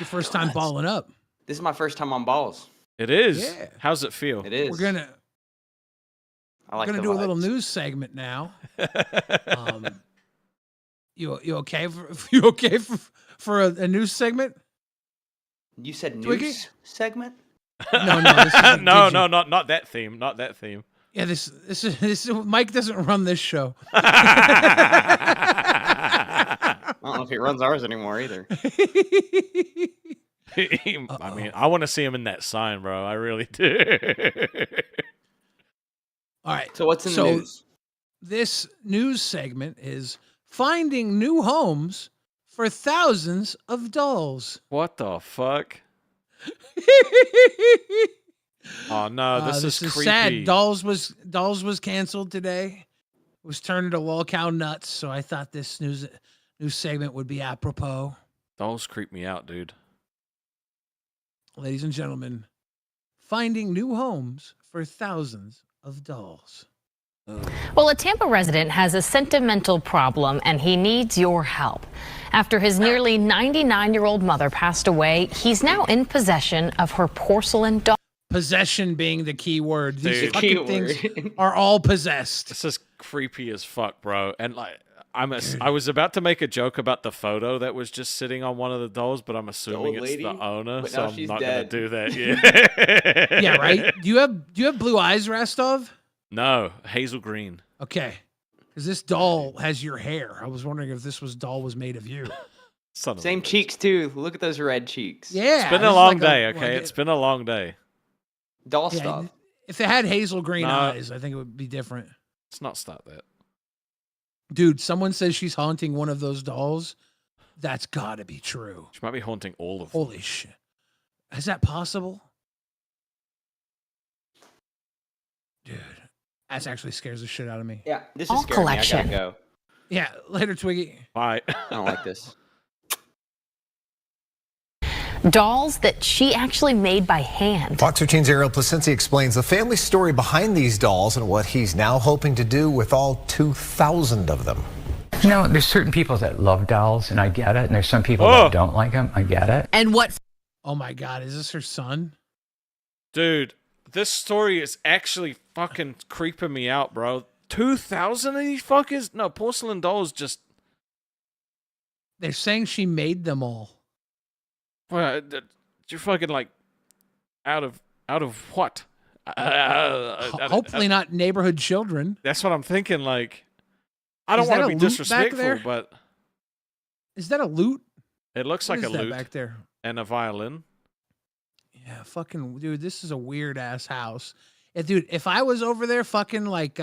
first time nuts. balling up. This is my first time on balls. It is. Yeah. How's it feel? It is. We're gonna I like do the a little vibes. news segment now. You okay for a news segment? You said Twiggy? news segment? No, this is no, not that theme. Not that theme. Yeah, this is Mike doesn't run this show. I don't know if he runs ours anymore either. I mean, I want to see him in that sign, bro. I really do. All right. So what's in the news? This news segment is finding new homes for thousands of dolls. What the fuck? Oh no, this is creepy. sad. Dolls was canceled today. It was turned into LolCow Nuts, so I thought this news segment would be apropos. Dolls creep me out, dude. Ladies and gentlemen, finding new homes for thousands of dolls. Well, a Tampa resident has a sentimental problem and he needs your help. After his nearly 99-year-old mother passed away, he's now in possession of her porcelain doll. Possession being the key word. These Dude. fucking things are all possessed. This is creepy as fuck, bro. And like, I was about to make a joke about the photo that was just sitting on one of the dolls, but I'm assuming it's lady? the owner, But so now I'm she's not dead. gonna do that. Yeah. Yeah, right? Do you have blue eyes, Rastov? No, hazel green. Okay. Because this doll has your hair. I was wondering if this doll was made of you. Same cheeks too. Look at those red cheeks. Yeah. It's been this a is long like day, like okay? It's been a long day. Doll yeah, stuff. If it had hazel green No. eyes, I think it would be different. Let's not start that. Dude, someone says she's haunting one of those dolls. That's gotta be true. She might be haunting all of them. Holy shit. Is that possible? Dude, that actually scares the shit out of me. Yeah, this All is scary. collection. I gotta go. Yeah, later, Twiggy. Bye. I don't like this. Dolls that she actually made by hand. Fox 13's Ariel Placencia explains the family story behind these dolls and what he's now hoping to do with all 2,000 of them. You know, there's certain people that love dolls, and I get it. And there's some people that don't like them. I get it. And what? Oh my God, is this her son? Dude, this story is actually fucking creeping me out, bro. 2,000 of these fuckers? No, porcelain dolls just... They're saying she made them all. Well, you're fucking like out of what? Hopefully not neighborhood children. That's what I'm thinking. Like, I don't Is that want to a be lute back there? disrespectful, but Is that a lute? it looks What like a is that lute back there? and a violin. Yeah, fucking dude, this is a weird ass house. Yeah, dude, if I was over there fucking like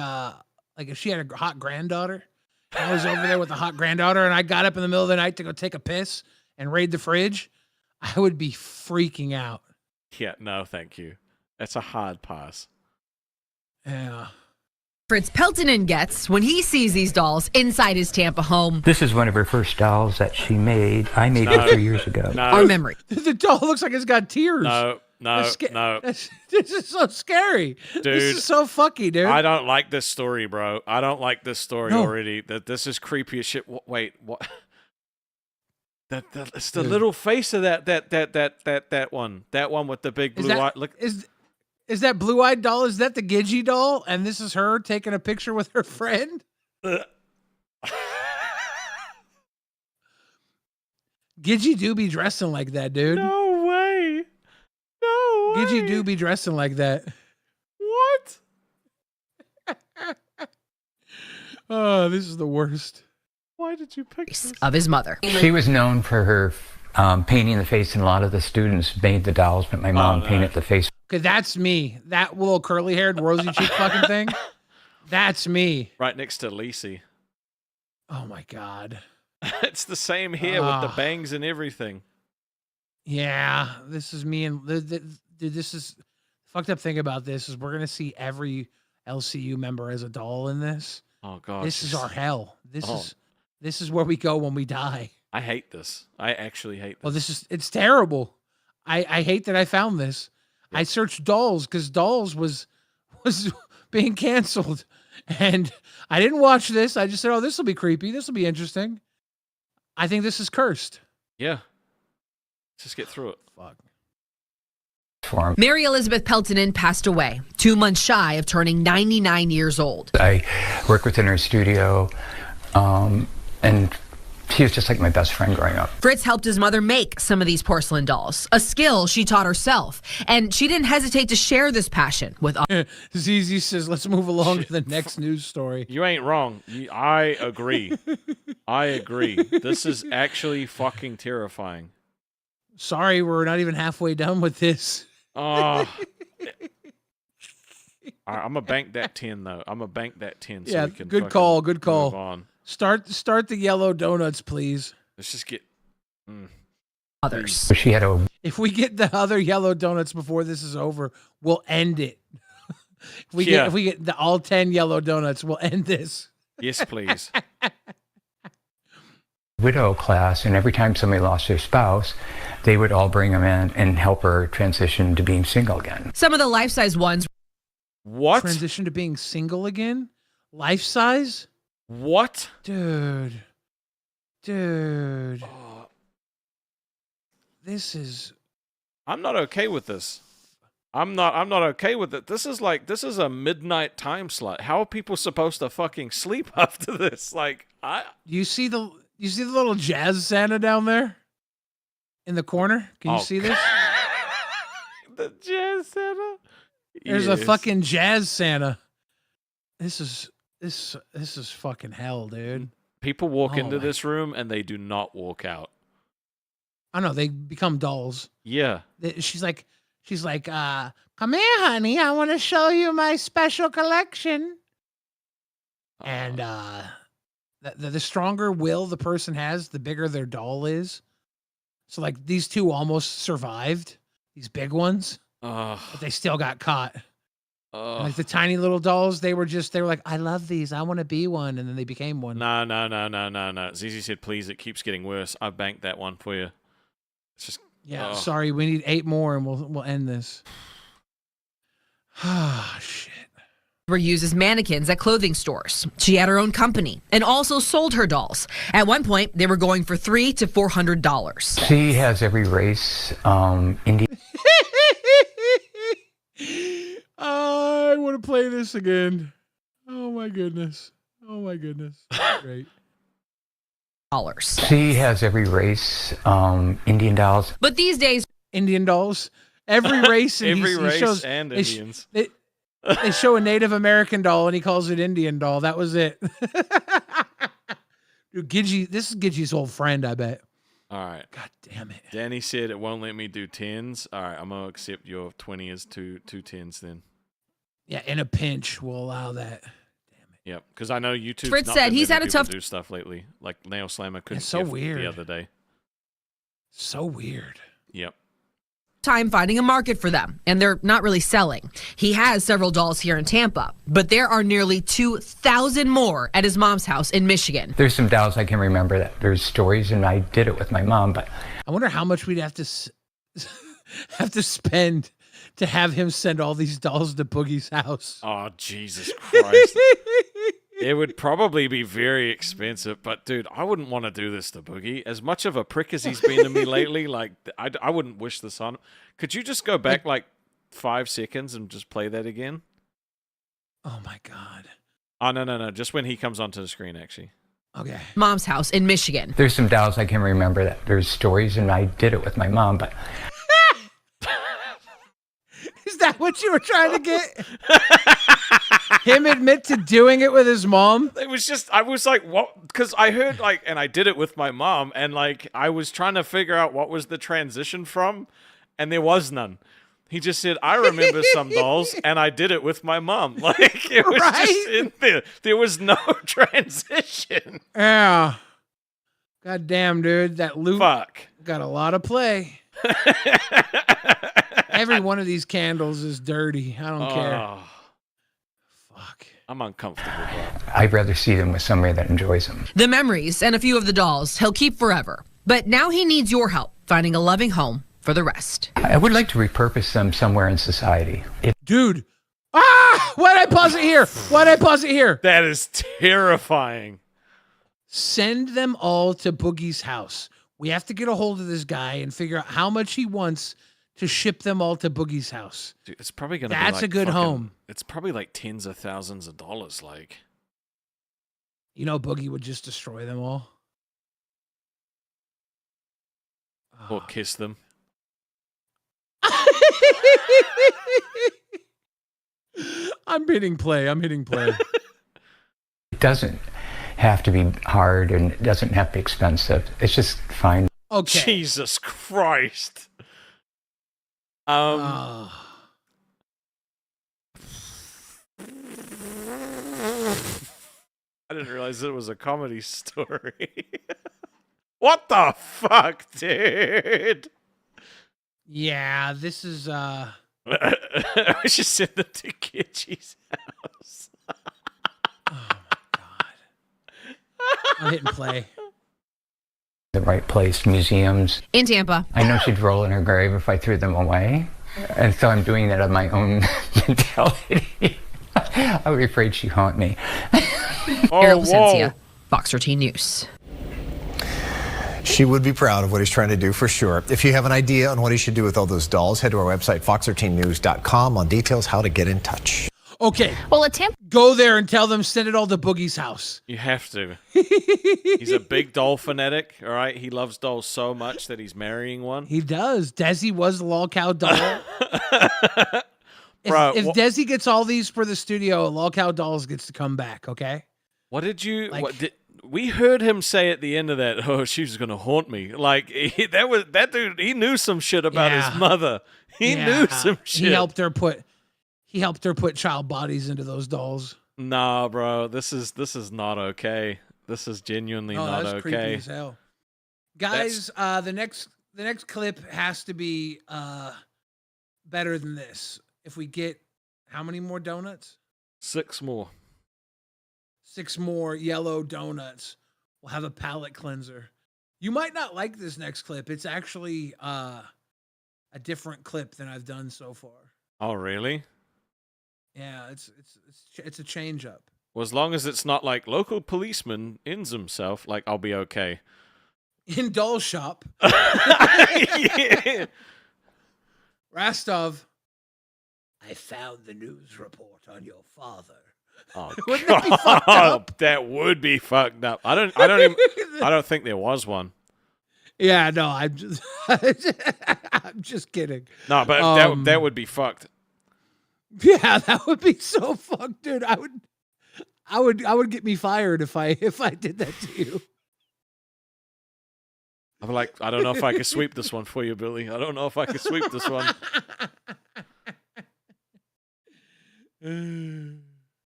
if she had a hot granddaughter, I was over there with a hot granddaughter and I got up in the middle of the night to go take a piss and raid the fridge, I would be freaking out. Yeah, no, thank you. That's a hard pass. Yeah. Fritz Peltonen gets when he sees these dolls inside his Tampa home. This is one of her first dolls that she made. I made it 3 years ago. No, Our memory. The doll looks like it's got tears. no, That's no. This is so scary. Dude, this is so fucky, dude. I don't like this story, bro. I don't like this story No. already. This is creepy as shit. Wait, what? It's the little face of that one with the big blue eye. Look, Is that blue-eyed doll? Is that the Gidgey doll? And this is her taking a picture with her friend? Gidgey do be dressing like that, dude. No way. No way. Gidgey do be dressing like that. What? Oh, this is the worst. Why did you pick this? Of his mother. She was known for her painting the face, and a lot of the students made the dolls, but my mom painted the face. Okay, that's me. That little curly-haired, rosy cheek fucking thing. That's me. Right next to Lacey. Oh my God. It's the same here with the bangs and everything. Yeah, this is me and dude. This is fucked up thing about this is we're gonna see every LCU member as a doll in this. Oh God, This is our hell. This is where we go when we die. I hate this. I actually hate this. Well, it's terrible. I hate that I found this. I searched dolls because dolls was being canceled, and I didn't watch this. I just said, "Oh, this will be creepy. This will be interesting." I think this is cursed. Yeah. Let's just get through it. Fuck. Mary Elizabeth Peltonen passed away 2 months shy of turning 99 years old. I work within her studio, and she was just like my best friend growing up. Fritz helped his mother make some of these porcelain dolls, a skill she taught herself, and she didn't hesitate to share this passion with others. ZZ says, let's move along to the next news story. You ain't wrong. I agree. I agree. This is actually fucking terrifying. Sorry, we're not even halfway done with this. I'm gonna bank that 10 though. I'm gonna bank that 10. So Yeah, we can good call. Good call. move on. Start the yellow donuts, please. Let's just get others. So she had a. If we get the other yellow donuts before this is over, we'll end it. if we get the all 10 yellow donuts, we'll end this. Yes, please. Widow class, and every time somebody lost their spouse, they would all bring them in and help her transition to being single again. Some of the life-size ones. What? Transition to being single again? Life size? What? Dude. This is. I'm not okay with this. I'm not okay with it. This is a midnight time slot. How are people supposed to fucking sleep after this? You see the little jazz Santa down there in the corner? Can you see this? The jazz Santa? There's a fucking jazz Santa. This is fucking hell, dude. People walk into this room and they do not walk out. I know, they become dolls. Yeah. She's like, come here, honey. I want to show you my special collection. And the stronger will the person has, the bigger their doll is. So like these two almost survived, these big ones, but they still got caught. Like the tiny little dolls, they were like, I love these. I want to be one. And then they became one. No. Zizi said, please, it keeps getting worse. I banked that one for you. It's just. Yeah, sorry. We need 8 more and we'll end this. Ah, shit. Were used as mannequins at clothing stores. She had her own company and also sold her dolls. At one point, they were going for $300 to $400. She has every race. Indian. I want to play this again. Oh my goodness. Great. She has every race. Indian dolls. But these days, Indian dolls. Every race. And every race shows, and Indians. They show a Native American doll and he calls it Indian doll. That was it. Dude, Gidgey, this is Gidgey's old friend, I bet. All right. God damn it. Danny said it won't let me do 10s. All right, I'm going to accept your 20 as two 10s then. Yeah, in a pinch, we'll allow that. Yep, because I know YouTube's Fritz not said been he's had a letting people tough do stuff lately. Like Nail Slammer couldn't so give weird. the other day. So weird. Yep. time finding a market for them, and they're not really selling. He has several dolls here in Tampa, but there are nearly 2,000 more at his mom's house in Michigan. There's some dolls I can remember that there's stories, and I did it with my mom, but I wonder how much we'd have to spend to have him send all these dolls to Boogie's house. Oh, Jesus Christ. It would probably be very expensive, but dude, I wouldn't want to do this to Boogie. As much of a prick as he's been to me lately, like I wouldn't wish this on him. Could you just go back like 5 seconds and just play that again? Oh my God. Oh, no. Just when he comes onto the screen, actually. Okay. Mom's house in Michigan. there's some dolls I can remember that there's stories, and I did it with my mom, but Is that what you were trying to get? Him admit to doing it with his mom? It was just, I was like, what? Because I heard, like, and I did it with my mom, and, like, I was trying to figure out what was the transition from, and there was none. He just said, I remember some dolls, and I did it with my mom. Like, it was just in there. There was no transition. Yeah. God damn, dude. That loop got a lot of play. Every one of these candles is dirty. I don't care. Fuck. I'm uncomfortable, bro. I'd rather see them with somebody that enjoys them. The memories and a few of the dolls he'll keep forever. But now he needs your help finding a loving home for the rest. I would like to repurpose them somewhere in society. Dude. Ah! Why'd I pause it here? That is terrifying. Send them all to Boogie's house. We have to get a hold of this guy and figure out how much he wants to ship them all to Boogie's house. Dude, it's probably going to be That's like a good home. It's probably like tens of thousands of dollars. Like, you know, Boogie would just destroy them all. Or kiss them. I'm hitting play. It doesn't have to be hard and it doesn't have to be expensive. It's just fine. Okay. Jesus Christ. I didn't realize it was a comedy story. What the fuck, dude? Yeah, this is I should send them to Kitschy's house. I'm hitting play. The right place, museums. In Tampa. I know she'd roll in her grave if I threw them away. And so I'm doing that on my own mentality. I would be afraid she'd haunt me. Ariel Placencia, Fox 13 News. She would be proud of what he's trying to do for sure. If you have an idea on what he should do with all those dolls, head to our website, fox13news.com, on details how to get in touch. Okay. Well, a Tampa. Go there and tell them send it all to Boogie's house. You have to. He's a big doll fanatic, all right? He loves dolls so much that he's marrying one. He does. Desi was the LolCow doll. Bro, if Desi gets all these for the studio, LolCow Dolls gets to come back, okay? What did you... we heard him say at the end of that, oh, she's going to haunt me. Like, that dude, he knew some shit about his mother. He knew some shit. He helped her put child bodies into those dolls. Nah, bro, this is not okay. This is genuinely not that's okay. Creepy as hell. Guys, the next clip has to be better than this. If we get how many more donuts? 6 more. 6 more yellow donuts. We'll have a palate cleanser. You might not like this next clip. It's actually a different clip than I've done so far. Oh, really? Yeah, it's a change up. Well, as long as it's not like local policeman ends himself, like I'll be okay. In doll shop. Yeah. Rastov, I found the news report on your father. Oh, Wouldn't that be fucked up? That would be fucked up. I don't think there was one. Yeah, no, I'm just kidding. No, but that would be fucked. Yeah, that would be so fucked, dude. I would get me fired if I did that to you. I'm like, I don't know if I can sweep this one for you, Billy. I don't know if I can sweep this one.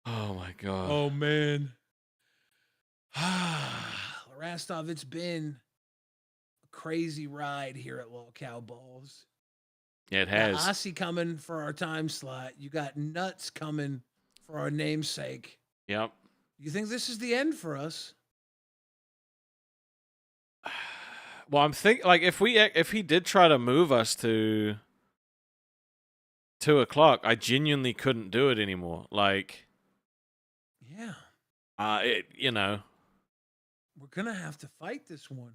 Oh my god. Oh man. Rastov, it's been a crazy ride here at LolCow Balls. Yeah, it has. Aussy coming for our time slot. You got Nuts coming for our namesake. Yep. You think this is the end for us? Well, I'm thinking like if he did try to move us to 2:00, I genuinely couldn't do it anymore. Like, yeah. You know. We're gonna have to fight this one.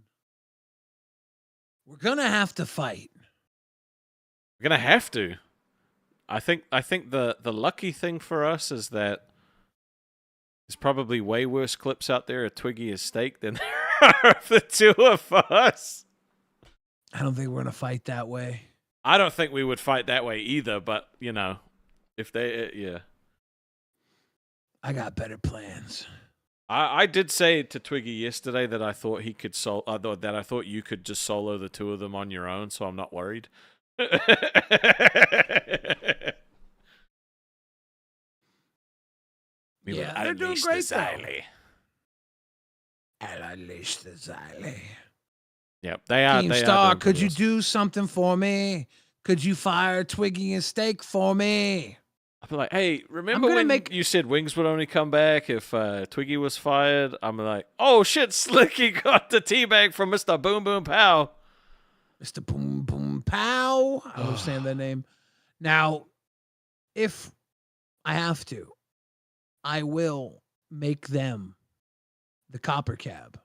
We're gonna have to fight. We're gonna have to. I think the lucky thing for us is that there's probably way worse clips out there of Twiggy as Steak than there are of the two of us. I don't think we're gonna fight that way. I don't think we would fight that way either, but you know, if they, yeah. I got better plans. I did say to Twiggy yesterday that I thought he could that I thought you could just solo the two of them on your own, so I'm not worried. Yeah, they're doing great though. I'll unleash the Xylee. Yep, they are. KEEMSTAR, could you do something for me? Could you fire Twiggy and Steak for me? I'd be like, hey, remember when you said Wings would only come back if Twiggy was fired? I'm like, oh shit, Slicky got the teabag from Mr. Boom Boom Pow. Mr. Boom Boom Pow. I don't understand that name. Now, if I have to, I will make them the Copper Cab.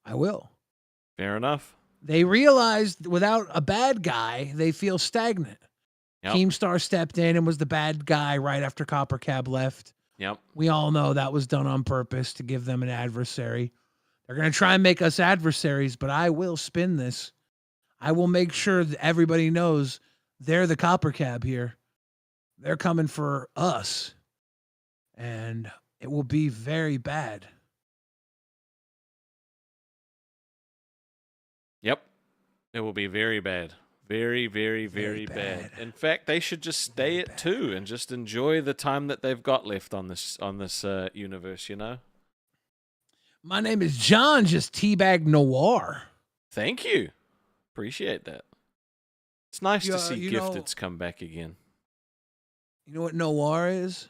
I will. Fair enough. They realized without a bad guy, they feel stagnant. Yep. Keemstar stepped in and was the bad guy right after Copper Cab left. Yep. We all know that was done on purpose to give them an adversary. They're going to try and make us adversaries, but I will spin this. I will make sure that everybody knows they're the Copper Cab here. They're coming for us. And it will be very bad. Yep. It will be very bad. Very, very, very bad. In fact, they should just stay at 2 and just enjoy the time that they've got left on this universe, you know? My name is John, just Teabag Noir. Thank you. Appreciate that. It's nice to see Gifted's come back again. You know what Noir is?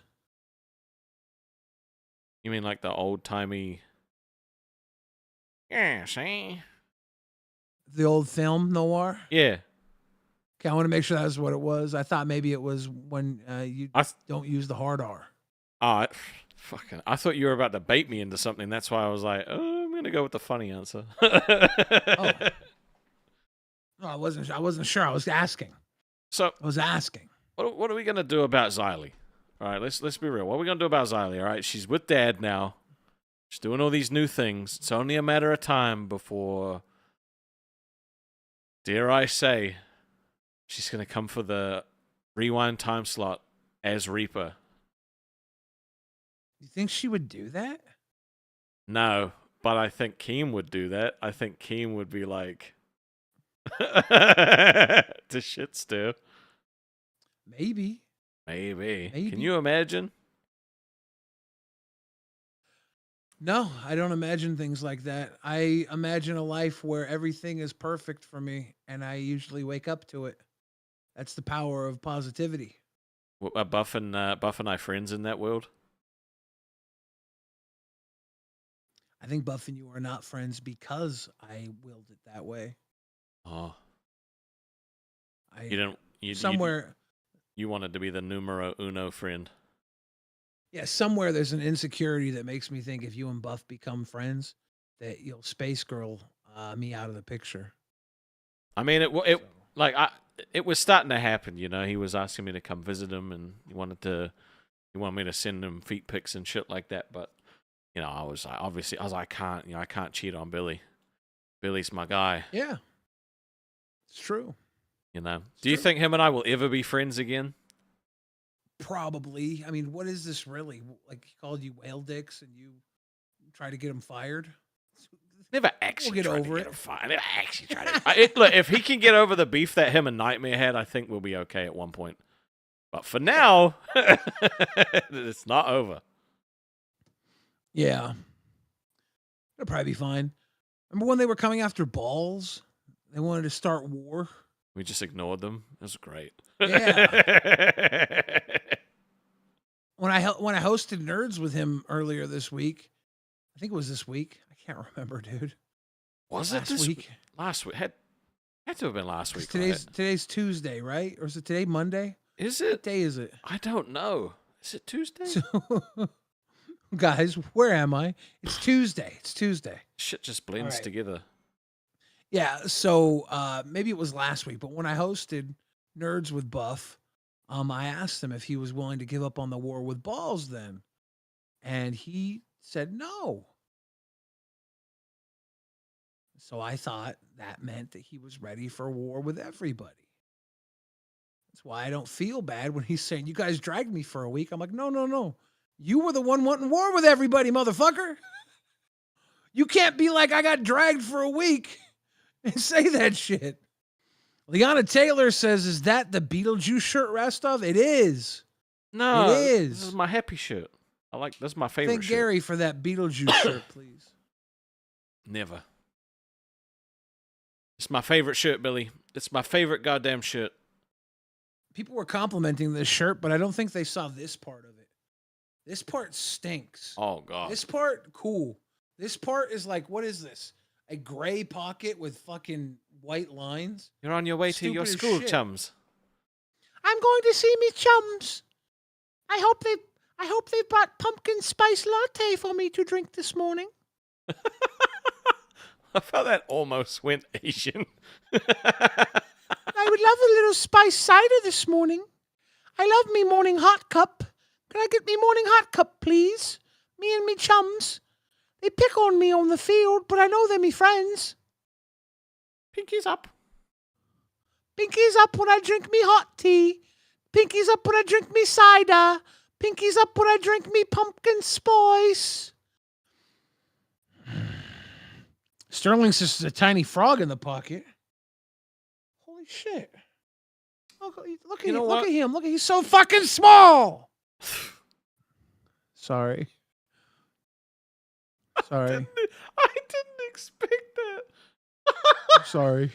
You mean like the old-timey... Yeah, see? The old film Noir? Yeah. Okay, I want to make sure that's what it was. I thought maybe it was when you don't use the hard R. Oh, I thought you were about to bait me into something. That's why I was like, oh, I'm going to go with the funny answer. Oh. No, I wasn't sure. I was asking. So I was asking. What are we going to do about Xylee? All right, let's be real. What are we going to do about Xylee? All right, she's with Dad now. She's doing all these new things. It's only a matter of time before, dare I say, she's going to come for the rewind time slot as Reaper. You think she would do that? No, but I think Keem would do that. I think Keem would be like, to shit stir. Maybe. Can you imagine? No, I don't imagine things like that. I imagine a life where everything is perfect for me, and I usually wake up to it. That's the power of positivity. Are Buff and I friends in that world? I think Buff and you are not friends because I willed it that way. Oh. You wanted to be the numero uno friend. Yeah, somewhere there's an insecurity that makes me think if you and Buff become friends, that you'll Space Girl me out of the picture. I mean, it was starting to happen, you know. He was asking me to come visit him, and he wanted me to send him feet pics and shit like that. But you know, I was like, I can't cheat on Billy. Billy's my guy. Yeah, it's true. You know, do you think him and I will ever be friends again? Probably. I mean, what is this really? Like, he called you whale dicks and you try to get him fired? Never actually get over it. Never actually tried to. Look, if he can get over the beef that him and Nightmare had, I think we'll be okay at one point. But for now, it's not over. Yeah. It'll probably be fine. Remember when they were coming after Balls? They wanted to start war. We just ignored them. It was great. Yeah. When I hosted Nerds with him earlier this week, I think it was this week. I can't remember, dude. Was it this week? Last week. Had to have been last week. Today's Tuesday, right? Or is it today Monday? Is it? What day is it? I don't know. Is it Tuesday? Guys, where am I? It's Tuesday. It's Tuesday. Shit just blends together. Yeah, so maybe it was last week, but when I hosted Nerds with Buff, I asked him if he was willing to give up on the war with Balls then. And he said no. So I thought that meant that he was ready for war with everybody. That's why I don't feel bad when he's saying, you guys dragged me for a week. I'm like, no. You were the one wanting war with everybody, motherfucker. You can't be like, I got dragged for a week and say that shit. Liana Taylor says, is that the Beetlejuice shirt, Rostov? It is. No, it is. This is my happy shirt. That's my favorite Thank shirt. Gary for that Beetlejuice shirt, please. Never. It's my favorite shirt, Billy. It's my favorite goddamn shirt. People were complimenting this shirt, but I don't think they saw this part of it. This part stinks. Oh, God. This part, cool. This part is like, what is this? A gray pocket with fucking white lines? You're on your way to your school, chums. I'm going to see me chums. I hope they brought pumpkin spice latte for me to drink this morning. I felt that almost went Asian. I would love a little spice cider this morning. I love me morning hot cup. Can I get me morning hot cup, please? Me and me chums. They pick on me on the field, but I know they're me friends. Pinkies up. Pinkies up when I drink me hot tea. Pinkies up when I drink me cider. Pinkies up when I drink me pumpkin spice. Sterling says there's a tiny frog in the pocket. Holy shit. Look at him. Look at him. Look at he's so fucking small. Sorry. Sorry. I didn't expect that. Sorry.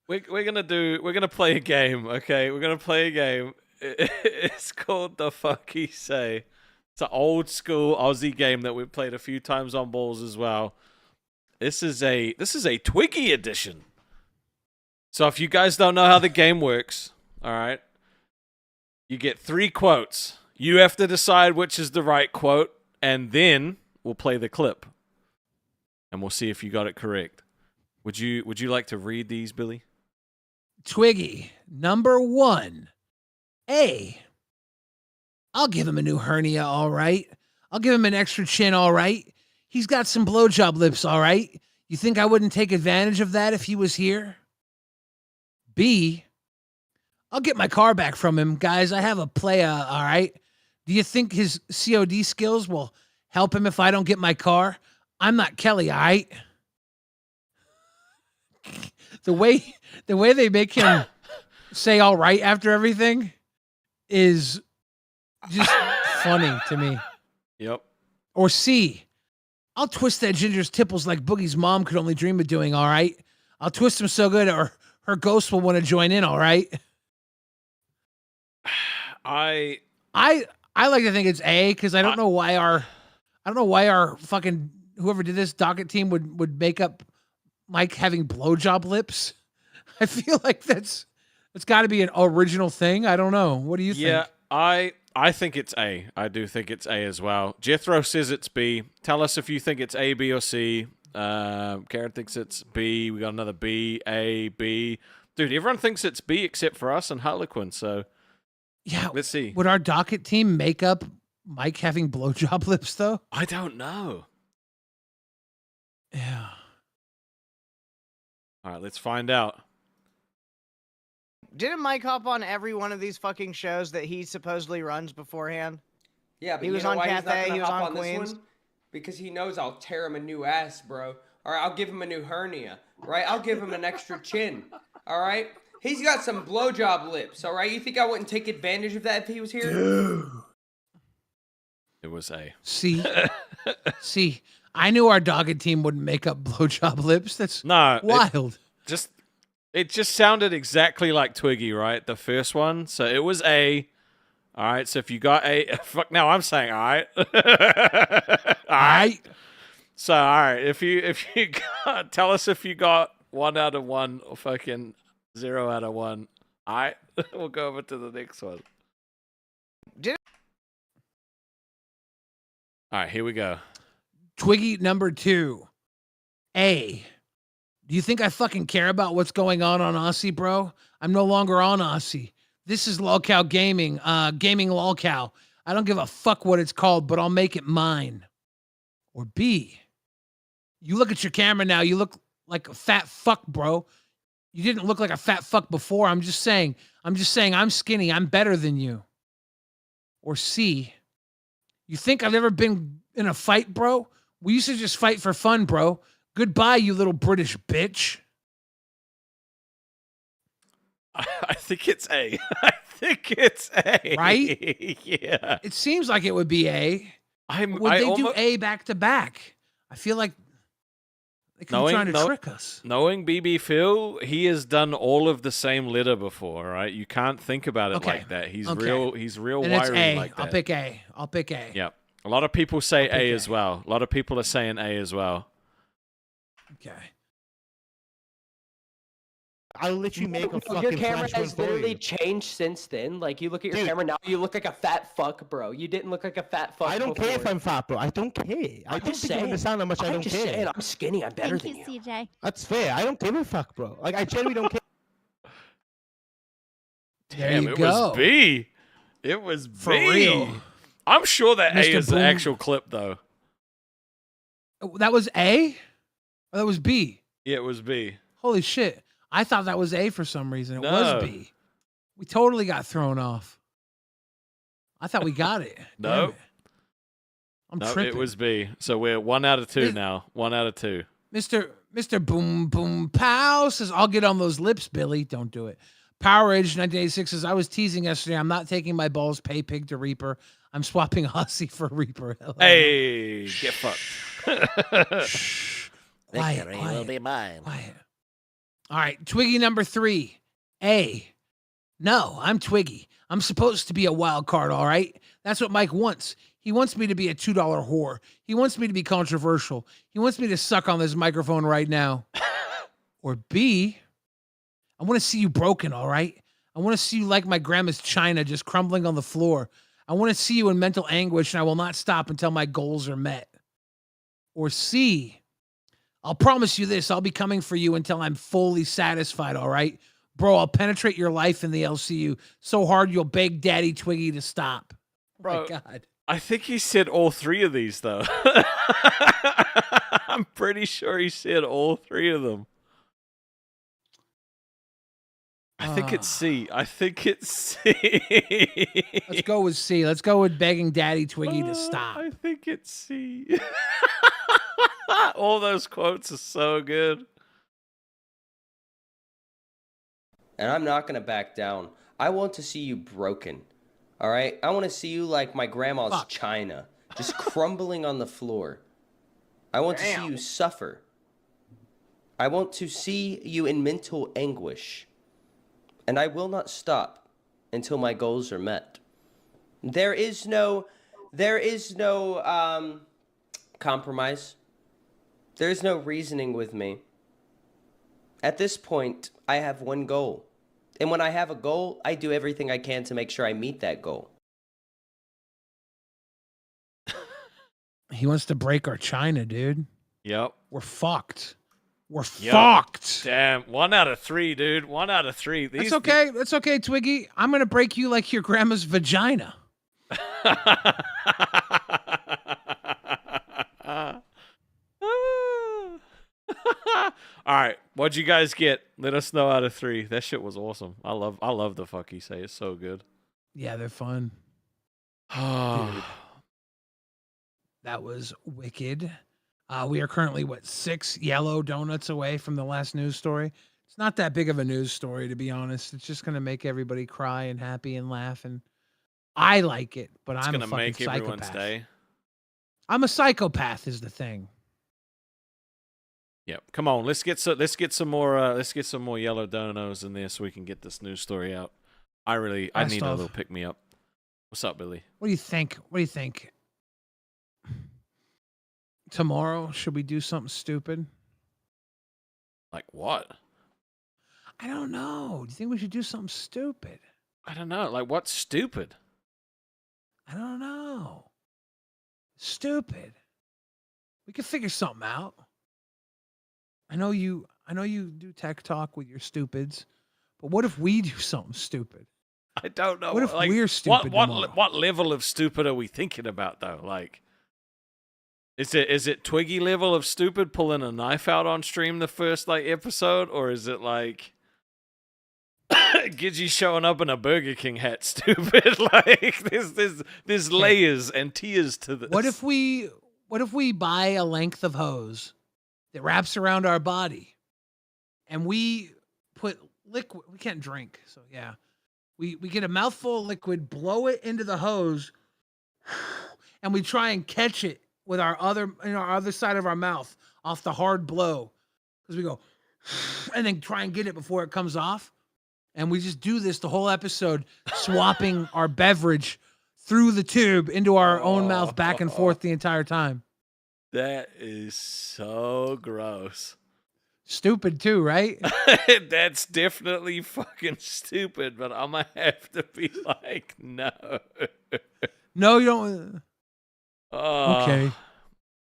We're gonna play a game, okay? We're gonna play a game. It's called The Fuck He Say. It's an old school Aussie game that we've played a few times on Balls as well. This is a Twiggy edition. So if you guys don't know how the game works, all right, you get 3 quotes. You have to decide which is the right quote, and then we'll play the clip, and we'll see if you got it correct. Would you like to read these, Billy? Twiggy, number 1. A. I'll give him a new hernia, all right. I'll give him an extra chin, all right. He's got some blowjob lips, all right. You think I wouldn't take advantage of that if he was here? B. I'll get my car back from him, guys. I have a playa, all right. Do you think his COD skills will help him if I don't get my car? I'm not Kelly, all right. The way they make him say all right after everything is just funny to me. Yep. Or C. I'll twist that ginger's tipples like Boogie's mom could only dream of doing, all right? I'll twist him so good or her ghost will want to join in, all right? I like to think it's A because I don't know why our fucking whoever did this docket team would make up Mike having blowjob lips. I feel like it's got to be an original thing. I don't know. What do you think? Yeah, I think it's A. I do think it's A as well. Jethro says it's B. Tell us if you think it's A, B, or C. Karen thinks it's B. We got another B, A, B. Dude, everyone thinks it's B except for us and Harlequin. So yeah, let's see. Would our docket team make up Mike having blowjob lips though? I don't know. Yeah. All right, let's find out. Didn't Mike hop on every one of these fucking shows that he supposedly runs beforehand? Yeah, but he was on Cathay, he was on Queens. Because he knows I'll tear him a new ass, bro. All right, I'll give him a new hernia. Right? I'll give him an extra chin. All right? He's got some blowjob lips. All right? You think I wouldn't take advantage of that if he was here? Dude. It was A. See, I knew our dogged team wouldn't make up blowjob lips. That's wild. It just sounded exactly like Twiggy, right? The first one. So it was A. All right. So if you got A, fuck. Now I'm saying all right. All right. So all right. If you got, tell us if you got 1 out of 1 or fucking 0 out of 1. All right. We'll go over to the next one. All right. Here we go. Twiggy number 2. A. Do you think I fucking care about what's going on Aussy, bro? I'm no longer on Aussy. This is Lolcow Gaming, Gaming Lolcow. I don't give a fuck what it's called, but I'll make it mine. Or B. You look at your camera now, you look like a fat fuck, bro. You didn't look like a fat fuck before. I'm just saying I'm skinny. I'm better than you. Or C. You think I've ever been in a fight, bro? We used to just fight for fun, bro. Goodbye, you little British bitch. I think it's A. I think it's A. Right? Yeah. It seems like it would be A. Would they do A back to back? I feel like they could be trying to trick us. Knowing BB Phil, he has done all of the same letter before, right? You can't think about it like that. He's real and wiry A. like that. I'll pick A. Yep. A lot of people say A as well. A lot of people are saying A as well. Okay. I'll literally make a fucking Your camera flash one has for literally you. changed since then. Like, you look at your Dude. camera now, you look like a fat fuck, bro. You didn't look like a fat fuck I don't care if before. I'm fat, bro. I don't care. I don't think you understand how much I don't care. I'm just saying, I'm skinny. I'm better Thank than you, CJ. That's fair. I don't give a fuck, bro. Like, I genuinely don't care. Damn, you it go. was B. It was B. For real. I'm sure that A Mr. is the Boom. actual clip, though. That was A? Or that was B? Yeah, it was B. Holy shit. I thought that was A for some reason. It No. was B. We totally got thrown off. I thought we got it. No. Damn it. I'm No, tripping. it was B. So we're 1 out of 2 now. 1 out of 2. Mr. Boom Boom Pow says, I'll get on those lips, Billy. Don't do it. Power Age 1986 says, I was teasing yesterday. I'm not taking my balls pay pig to Reaper. I'm swapping Aussy for Reaper. Hello. Hey, get fucked. Quiet, Victory quiet, will be mine. quiet. All right, Twiggy number 3. A. No, I'm Twiggy. I'm supposed to be a wild card, all right? That's what Mike wants. He wants me to be a $2 whore. He wants me to be controversial. He wants me to suck on this microphone right now. Or B, I want to see you broken, all right? I want to see you like my grandma's china just crumbling on the floor. I want to see you in mental anguish, and I will not stop until my goals are met. Or C, I'll promise you this. I'll be coming for you until I'm fully satisfied, all right? Bro, I'll penetrate your life in the LCU so hard you'll beg Daddy Twiggy to stop. Bro, My God. I think he said all 3 of these, though. I'm pretty sure he said all 3 of them. I think it's C. I think it's C. Let's go with C. Let's go with begging Daddy Twiggy to stop. I think it's C. All those quotes are so good. And I'm not going to back down. I want to see you broken. All right? I want to see you like my grandma's china, just crumbling on the floor. I want to see you suffer. I want to see you in mental anguish. And I will not stop until my goals are met. There is no compromise. There is no reasoning with me. At this point, I have one goal. And when I have a goal, I do everything I can to make sure I meet that goal. He wants to break our china, dude. Yep. We're fucked. We're Yep. fucked. Damn. 1 out of 3, dude. 1 out of 3. That's okay. That's okay, Twiggy. I'm going to break you like your grandma's vagina. All right, what'd you guys get? Let us know out of 3. That shit was awesome. I love the fuck you say. It's so good. Yeah, they're fun. Dude, that was wicked. We are currently, 6 yellow donuts away from the last news story. It's not that big of a news story, to be honest. It's just going to make everybody cry and happy and laugh. And I like it, but It's I'm a gonna fucking make everyone's psychopath. day. I'm a psychopath is the thing. Yep. Come on, let's get some more yellow donos in there so we can get this news story out. I need a little pick me up. What's up, Billy? What do you think? What do you think? Tomorrow, should we do something stupid? Like what? I don't know. Do you think we should do something stupid? I don't know. Like what's stupid? I don't know. Stupid. We could figure something out. I know you do tech talk with your stupids, but what if we do something stupid? I don't know. What if like, we're stupid tomorrow? What level of stupid are we thinking about though? Like, is it Twiggy level of stupid pulling a knife out on stream the first episode, or is it like Gidgey showing up in a Burger King hat stupid? Like there's layers and tiers to this. What if we buy a length of hose that wraps around our body and we put liquid? We can't drink, so yeah. We get a mouthful of liquid, blow it into the hose, and we try and catch it with our other side of our mouth off the hard blow. Because we go, and then try and get it before it comes off. And we just do this the whole episode, swapping our beverage through the tube into our own mouth back and forth the entire time. That is so gross. Stupid too, right? That's definitely fucking stupid, but I'm gonna have to be like, no. No, you don't. Oh. Okay.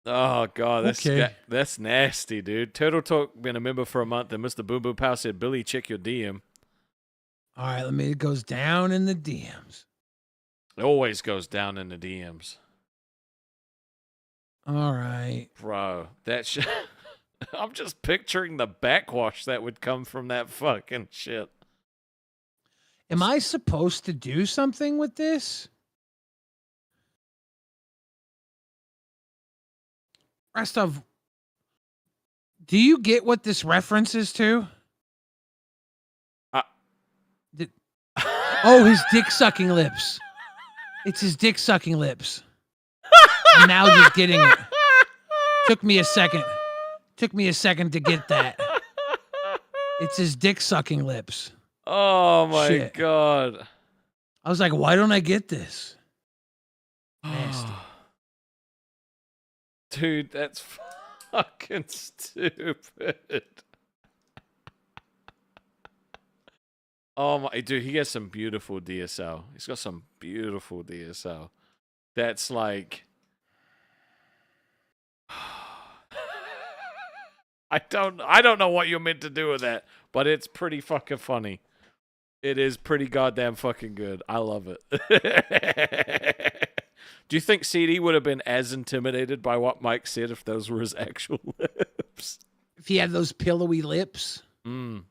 Oh god, Okay. that's nasty, dude. Turtle Talk been a member for a month, and Mr. Boom Boom Pow said, "Billy, check your DM." All right, it goes down in the DMs. It always goes down in the DMs. All right, bro. That shit. I'm just picturing the backwash that would come from that fucking shit. Am I supposed to do something with this? Rostov, do you get what this reference is to? Oh, his dick sucking lips. It's his dick sucking lips. I'm now just getting it. Took me a second to get that. It's his dick sucking lips. Oh my Shit. god. I was like, why don't I get this? Nasty. Dude, that's fucking stupid. Oh my, dude, he has some beautiful DSL. He's got some beautiful DSL. That's like, I don't know what you're meant to do with that, but it's pretty fucking funny. It is pretty goddamn fucking good. I love it. Do you think CD would have been as intimidated by what Mike said if those were his actual lips? If he had those pillowy lips. Mm.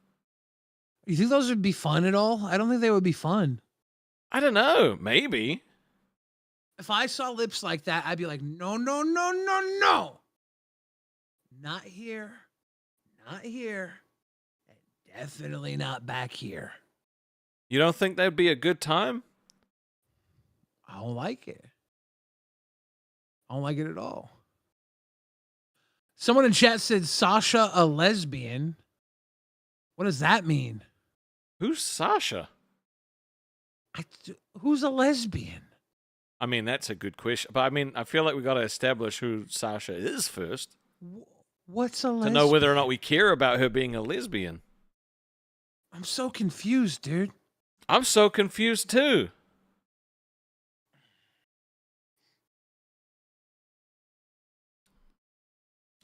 You think those would be fun at all? I don't think they would be fun. I don't know. Maybe. If I saw lips like that, I'd be like, no, no, no, no, no. Not here. Not here. And definitely not back here. You don't think that'd be a good time? I don't like it. I don't like it at all. Someone in chat said Sasha a lesbian. What does that mean? Who's Sasha? Who's a lesbian? I mean, that's a good question. But I mean, I feel like we got to establish who Sasha is first. What's a lesbian? To know whether or not we care about her being a lesbian. I'm so confused, dude. I'm so confused too.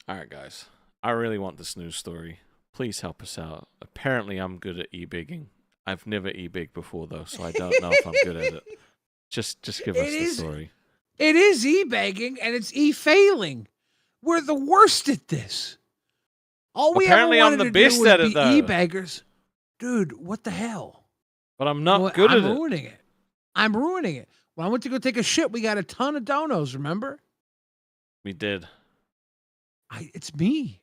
All right, guys. I really want this news story. Please help us out. Apparently, I'm good at e-bigging. I've never e-bigged before, though, so I don't know if I'm good at it. Just give us the story. It is e-begging, and it's e-failing. We're the worst at this. All we Apparently, ever I'm wanted the to do best was at it, be though. e-beggars. Dude, what the hell? But I'm not good at it. I'm ruining it. I'm ruining it. When I went to go take a shit, we got a ton of donos, remember? We did. It's me.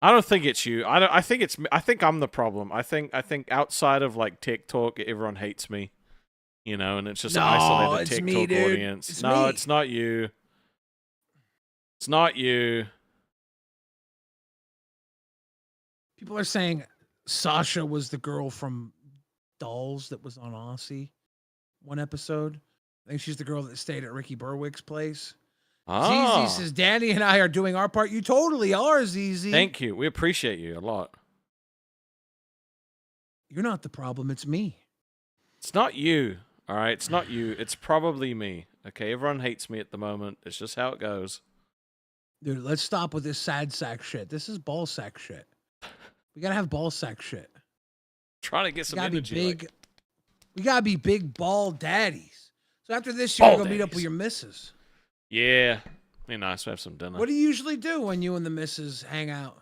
I don't think it's you. I think I'm the problem. I think outside of like Tech Talk, everyone hates me. You know, and it's just an isolated it's Tech me, Talk dude. audience. It's No, me. it's not you. It's not you. People are saying Sasha was the girl from Dolls that was on Aussy one episode. I think she's the girl that stayed at Ricky Berwick's place. Oh. ZZ says, Danny and I are doing our part. You totally are, ZZ. Thank you. We appreciate you a lot. You're not the problem. It's me. It's not you. All right. It's not you. It's probably me. Okay. Everyone hates me at the moment. It's just how it goes. Dude, let's stop with this sad sack shit. This is ball sack shit. We got to have ball sack shit. Trying to get some energy. Big, we got to be big ball daddies. So after this, you're going to go meet up with your missus. Yeah. Be nice to have some dinner. What do you usually do when you and the missus hang out?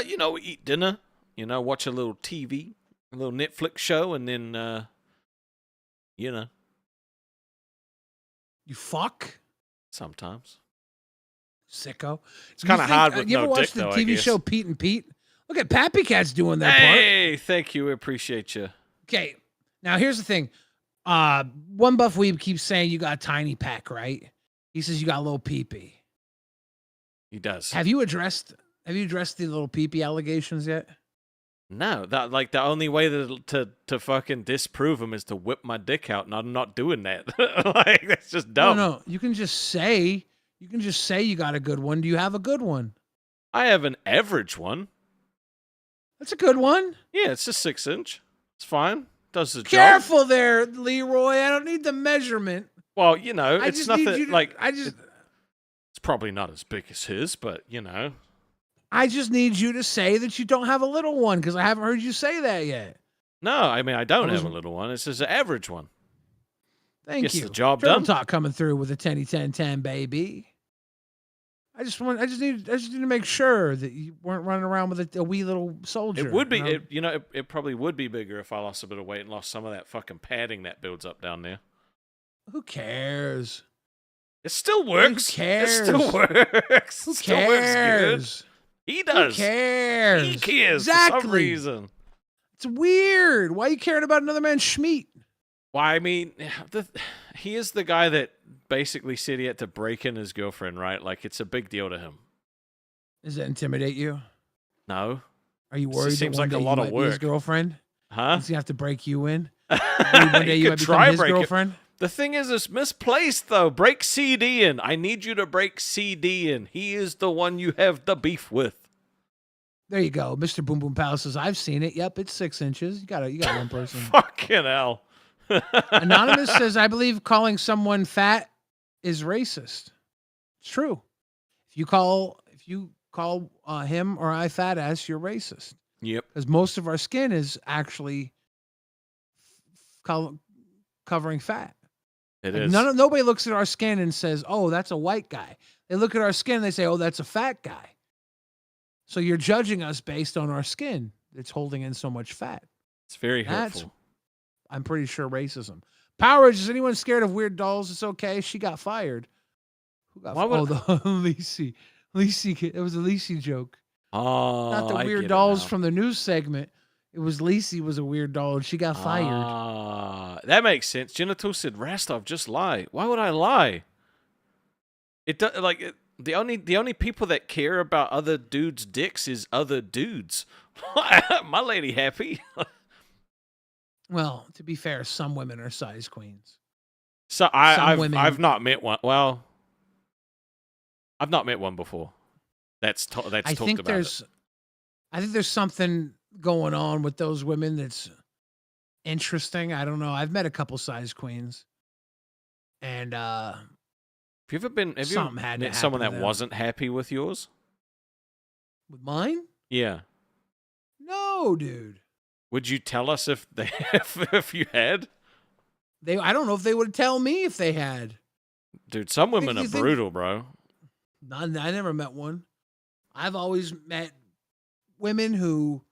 You know, we eat dinner. You know, watch a little TV, a little Netflix show, and then, you know. You fuck? Sometimes. Sicko. It's kind of hard with you no ever dick, watch the though, TV show Pete and Pete? Look at Pappy Cat's doing that part. Hey, thank you. We appreciate you. Okay, now here's the thing. One Buff Weeb keeps saying you got a tiny pack, right? He says you got a little pee-pee. He does. Have you addressed the little pee-pee allegations yet? No, the only way to fucking disprove him is to whip my dick out, and I'm not doing that. Like, that's just dumb. No, you can just say you got a good one. Do you have a good one? I have an average one. That's a good one. Yeah, it's a 6-inch. It's fine. Does the job. Careful there, Leroy. I don't need the measurement. Well, you know, I it's just nothing need you to- like. I just- It's probably not as big as his, but you know. I just need you to say that you don't have a little one because I haven't heard you say that yet. No, I mean I don't I was- have a little one. It's just an average one. Thank Gets you. the job Turtle done. Talk coming through with a 10-10-10, baby. I just need to make sure that you weren't running around with a wee little soldier. It would be, you know? it probably would be bigger if I lost a bit of weight and lost some of that fucking padding that builds up down there. Who cares? It still works. Who cares? It still works. Who Still works cares? good. He does. Who cares? He cares exactly. for some reason. It's weird. Why are you caring about another man's schmeat? Why? I mean, he is the guy that basically said he had to break in his girlfriend, right? Like, it's a big deal to him. Does that intimidate you? No. Are you It worried? seems that one like a day lot you of might be his work. girlfriend? Huh? He's gonna have to break you in. One day you might become his girlfriend. The thing is, it's misplaced though. Break CD in. I need you to break CD in. He is the one you have the beef with. There you go. Mr. Boom Boom Pal says, I've seen it. Yep, it's 6 inches. You got one person. Fucking hell. Anonymous says, I believe calling someone fat is racist. It's true. If you call him or I fat ass, you're racist. Yep. Because most of our skin is actually covering fat. It Like, is. Nobody looks at our skin and says, oh, that's a white guy. They look at our skin and they say, oh, that's a fat guy. So you're judging us based on our skin that's holding in so much fat. It's very That's, hurtful. I'm pretty sure, racism. Powerage, is anyone scared of weird dolls? It's okay. She got fired. Who got Why fired? would- Oh, the Lacey. It was a Lacey joke. Oh, Not the I weird get it dolls now. from the news segment. It was Lacey was a weird doll and she got fired. Ah, that makes sense. Genital said, Rastov, just lie. Why would I lie? The only people that care about other dudes' dicks is other dudes. My lady happy. Well, to be fair, some women are size queens. So Some women- I've not met one. Well, I've not met one before. That's I talked think about it. I think there's something going on with those women that's interesting. I don't know. I've met a couple size queens. And Have you ever something had to met someone happen that to them. wasn't happy with yours? with mine? Yeah. No, dude. Would you tell us if they if you had? I don't know if they would tell me if they had. Dude, some women you are think- brutal, bro. I never met one. I've always met women who,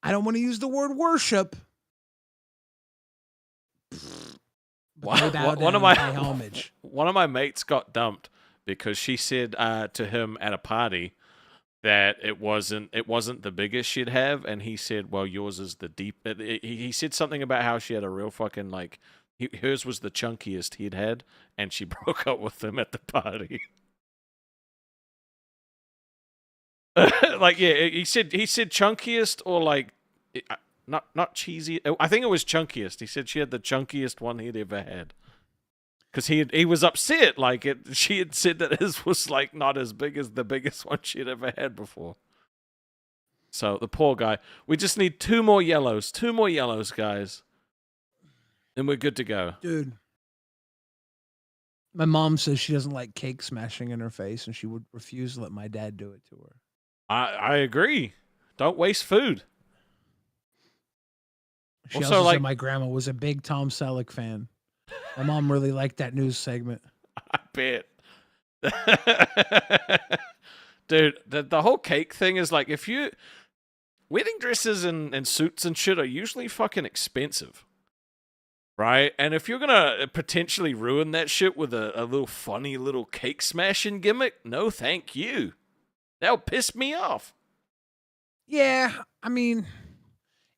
I don't want to use the word worship. But they bow One down of my and pay homage. one of my mates got dumped because she said to him at a party that it wasn't the biggest she'd have, and he said, "Well, yours is the deep." He said something about how she had a real fucking hers was the chunkiest he'd had, and she broke up with him at the party. He said chunkiest or not cheesy. I think it was chunkiest. He said she had the chunkiest one he'd ever had. Because he was upset, she had said that his was not as big as the biggest one she'd ever had before. So the poor guy. We just need 2 more yellows, guys, and we're good to go. Dude. My mom says she doesn't like cake smashing in her face, and she would refuse to let my dad do it to her. I agree. Don't waste food. She also said my grandma was a big Tom Selleck fan. My mom really liked that news segment. I bet. Dude, the whole cake thing is wedding dresses and suits and shit are usually fucking expensive. Right? And if you're gonna potentially ruin that shit with a little funny little cake smashing gimmick, no thank you. That'll piss me off. Yeah, I mean,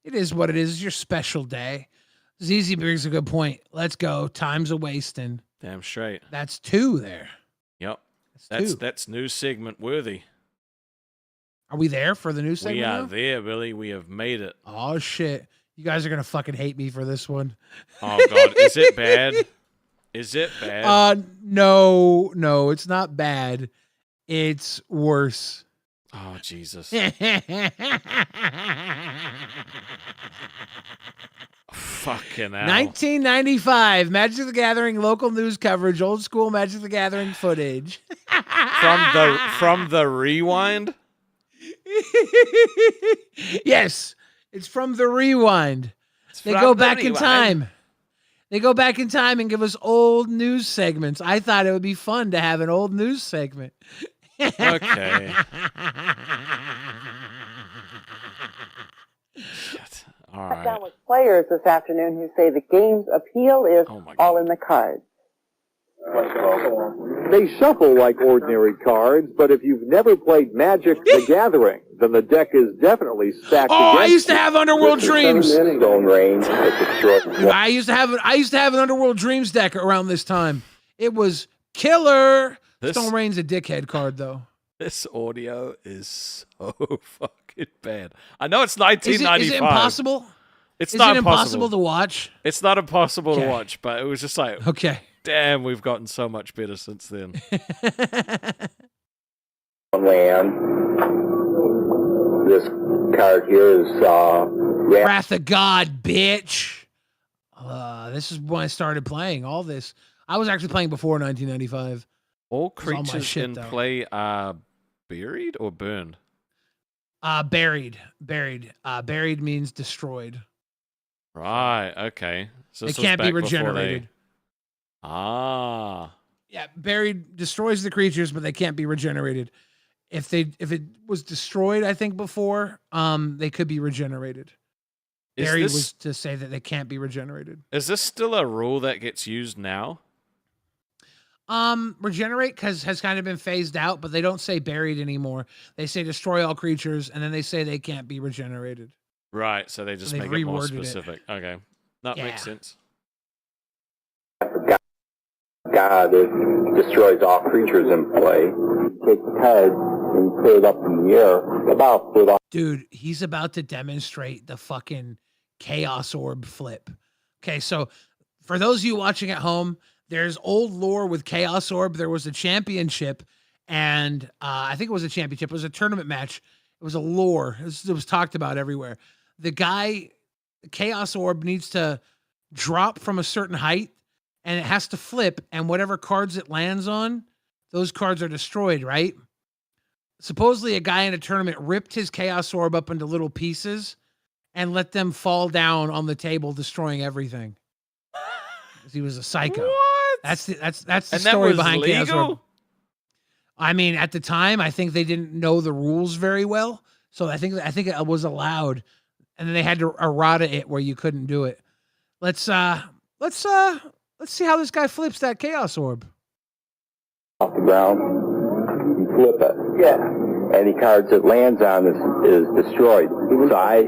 it is what it is. It's your special day. ZZ brings a good point. Let's go. Time's a wasting. Damn straight. That's 2 there. Yep. That's 2. That's news segment worthy. Are we there for the news segment? We are now? there, Billy. We have made it. Oh, shit. You guys are going to fucking hate me for this one. Oh, God. Is it bad? Is it bad? No, it's not bad. It's worse. Oh, Jesus. Fucking hell. 1995, Magic the Gathering local news coverage, old school Magic the Gathering footage. From the rewind? Yes, it's from the rewind. They go back in time. They go back in time and give us old news segments. I thought it would be fun to have an old news segment. Okay. Shit. All right. Down with players this afternoon who say the game's appeal is all in the cards. They shuffle like ordinary cards, but if you've never played Magic the Gathering, then the deck is definitely stacked. Oh, I against used to you. have Underworld Dreams. Stone range. I used to have an Underworld Dreams deck around this time. It was killer. Stone Rain's a dickhead card though. This audio is so fucking bad. I know it's 1995. Is it impossible? It's Is not it impossible to watch? It's not impossible to Okay. watch, but it was just like, okay, damn, we've gotten so much better since then. Land. This card here is Wrath of God, bitch. This is when I started playing all this. I was actually playing before 1995. All This is all my creatures shit, in though. play are buried or burned? Buried. Buried means destroyed. Right, okay. So They this was can't be back before regenerated. Ah. Yeah, buried destroys the creatures, but they can't be regenerated. If it was destroyed, I think before, they could be regenerated. Buried was to say that they can't be regenerated. Is this still a rule that gets used now? Regenerate has kind of been phased out, but they don't say buried anymore. They say destroy all creatures, and then they say they can't be regenerated. Right, so they just they've make it more reworded it. specific. Okay. That makes sense. God, it destroys all creatures in play. Take the card and put it up in the air, about foot off. Dude, he's about to demonstrate the fucking Chaos Orb flip. Okay, so for those of you watching at home, there's old lore with Chaos Orb. There was a championship, and I think it was a championship. It was a tournament match. It was a lore. It was talked about everywhere. The guy, Chaos Orb, needs to drop from a certain height, and it has to flip, and whatever cards it lands on, those cards are destroyed, right? Supposedly a guy in a tournament ripped his Chaos Orb up into little pieces and let them fall down on the table, destroying everything. He was a psycho. What? That's the And that story was behind Chaos Orb. legal? I mean, at the time, I think they didn't know the rules very well, so I think it was allowed, and then they had to errata it where you couldn't do it. Let's see how this guy flips that Chaos Orb. Off the ground, you flip it. Yeah. Any cards it lands on is destroyed. So I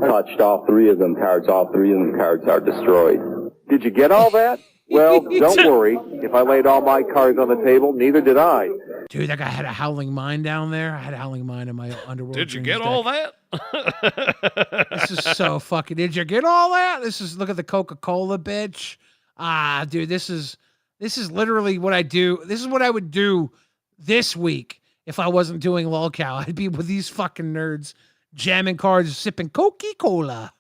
touched all three of them cards. All three of them cards are destroyed. Did you get all that? Well, don't worry. If I laid all my cards on the table, neither did I. Dude, that guy had a Howling Mine down there. I had a Howling Mine in my Underworld. Did you Dreams get all deck. that? This is so fucking. Did you get all that? Look at the Coca-Cola, bitch. Dude, this is literally what I do. This is what I would do this week if I wasn't doing LolCow. I'd be with these fucking nerds, jamming cards, sipping Coca-Cola.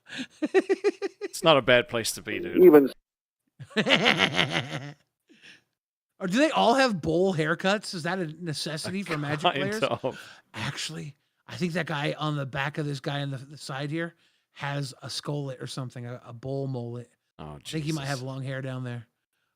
It's not a bad place to be, dude. Even Or do they all have bowl haircuts? Is that a necessity for Magic players? of. Actually, I think that guy on the back of this guy on the side here has a skullet or something, a bowl mullet. Oh, I think he might have long hair down there.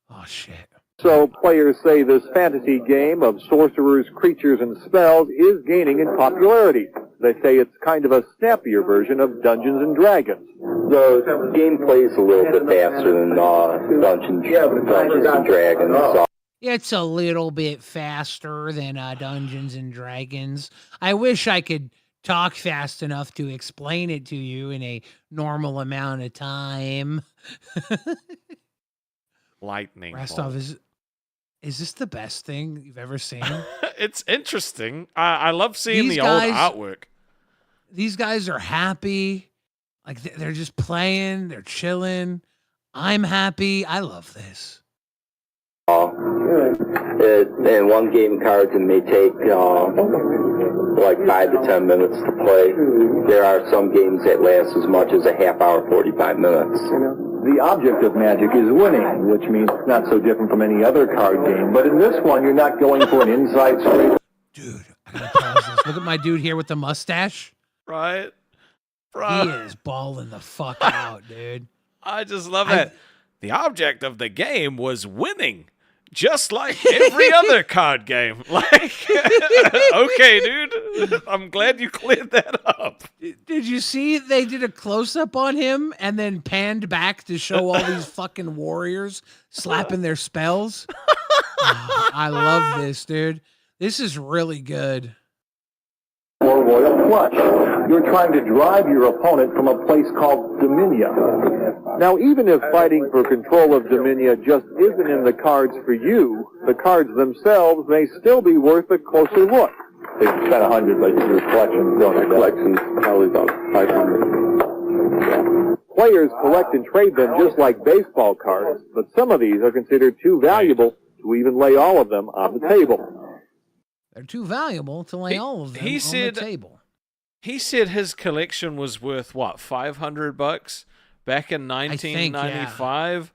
Oh, shit. so, players say this fantasy game of sorcerers, creatures, and spells is gaining in popularity. They say it's kind of a snappier version of Dungeons and Dragons. The gameplay is a little bit faster than Dungeons and Dragons. It's a little bit faster than Dungeons and Dragons. I wish I could talk fast enough to explain it to you in a normal amount of time. Lightning. Rostov, is this the best thing you've ever seen? It's interesting. I love seeing These the guys- old artwork. These guys are happy. Like they're just playing, they're chilling. I'm happy. I love this. In one game cards, it may take like 5 to 10 minutes to play. There are some games that last as much as a half hour, 45 minutes. The object of Magic is winning, which means it's not so different from any other card game. But in this one, you're not going for an inside straight. Dude, I gotta pause this. Look at my dude here with the mustache. Right? He is balling the fuck out, dude. I just love that. The object of the game was winning, just like every other card game. Like, okay, dude. I'm glad you cleared that up. Did you see they did a close-up on him and then panned back to show all these fucking warriors slapping their spells? Oh, I love this, dude. This is really good. Or Royal Flush. You're trying to drive your opponent from a place called Dominia. Now, even if fighting for control of Dominia just isn't in the cards for you, the cards themselves may still be worth a closer look. They spent 100, like your collection. My collection's probably about 500. Players collect and trade them just like baseball cards, but some of these are considered too valuable to even lay all of them on the table. They're too valuable to lay all of them on the table. He said his collection was worth, what, $500? Back in 1995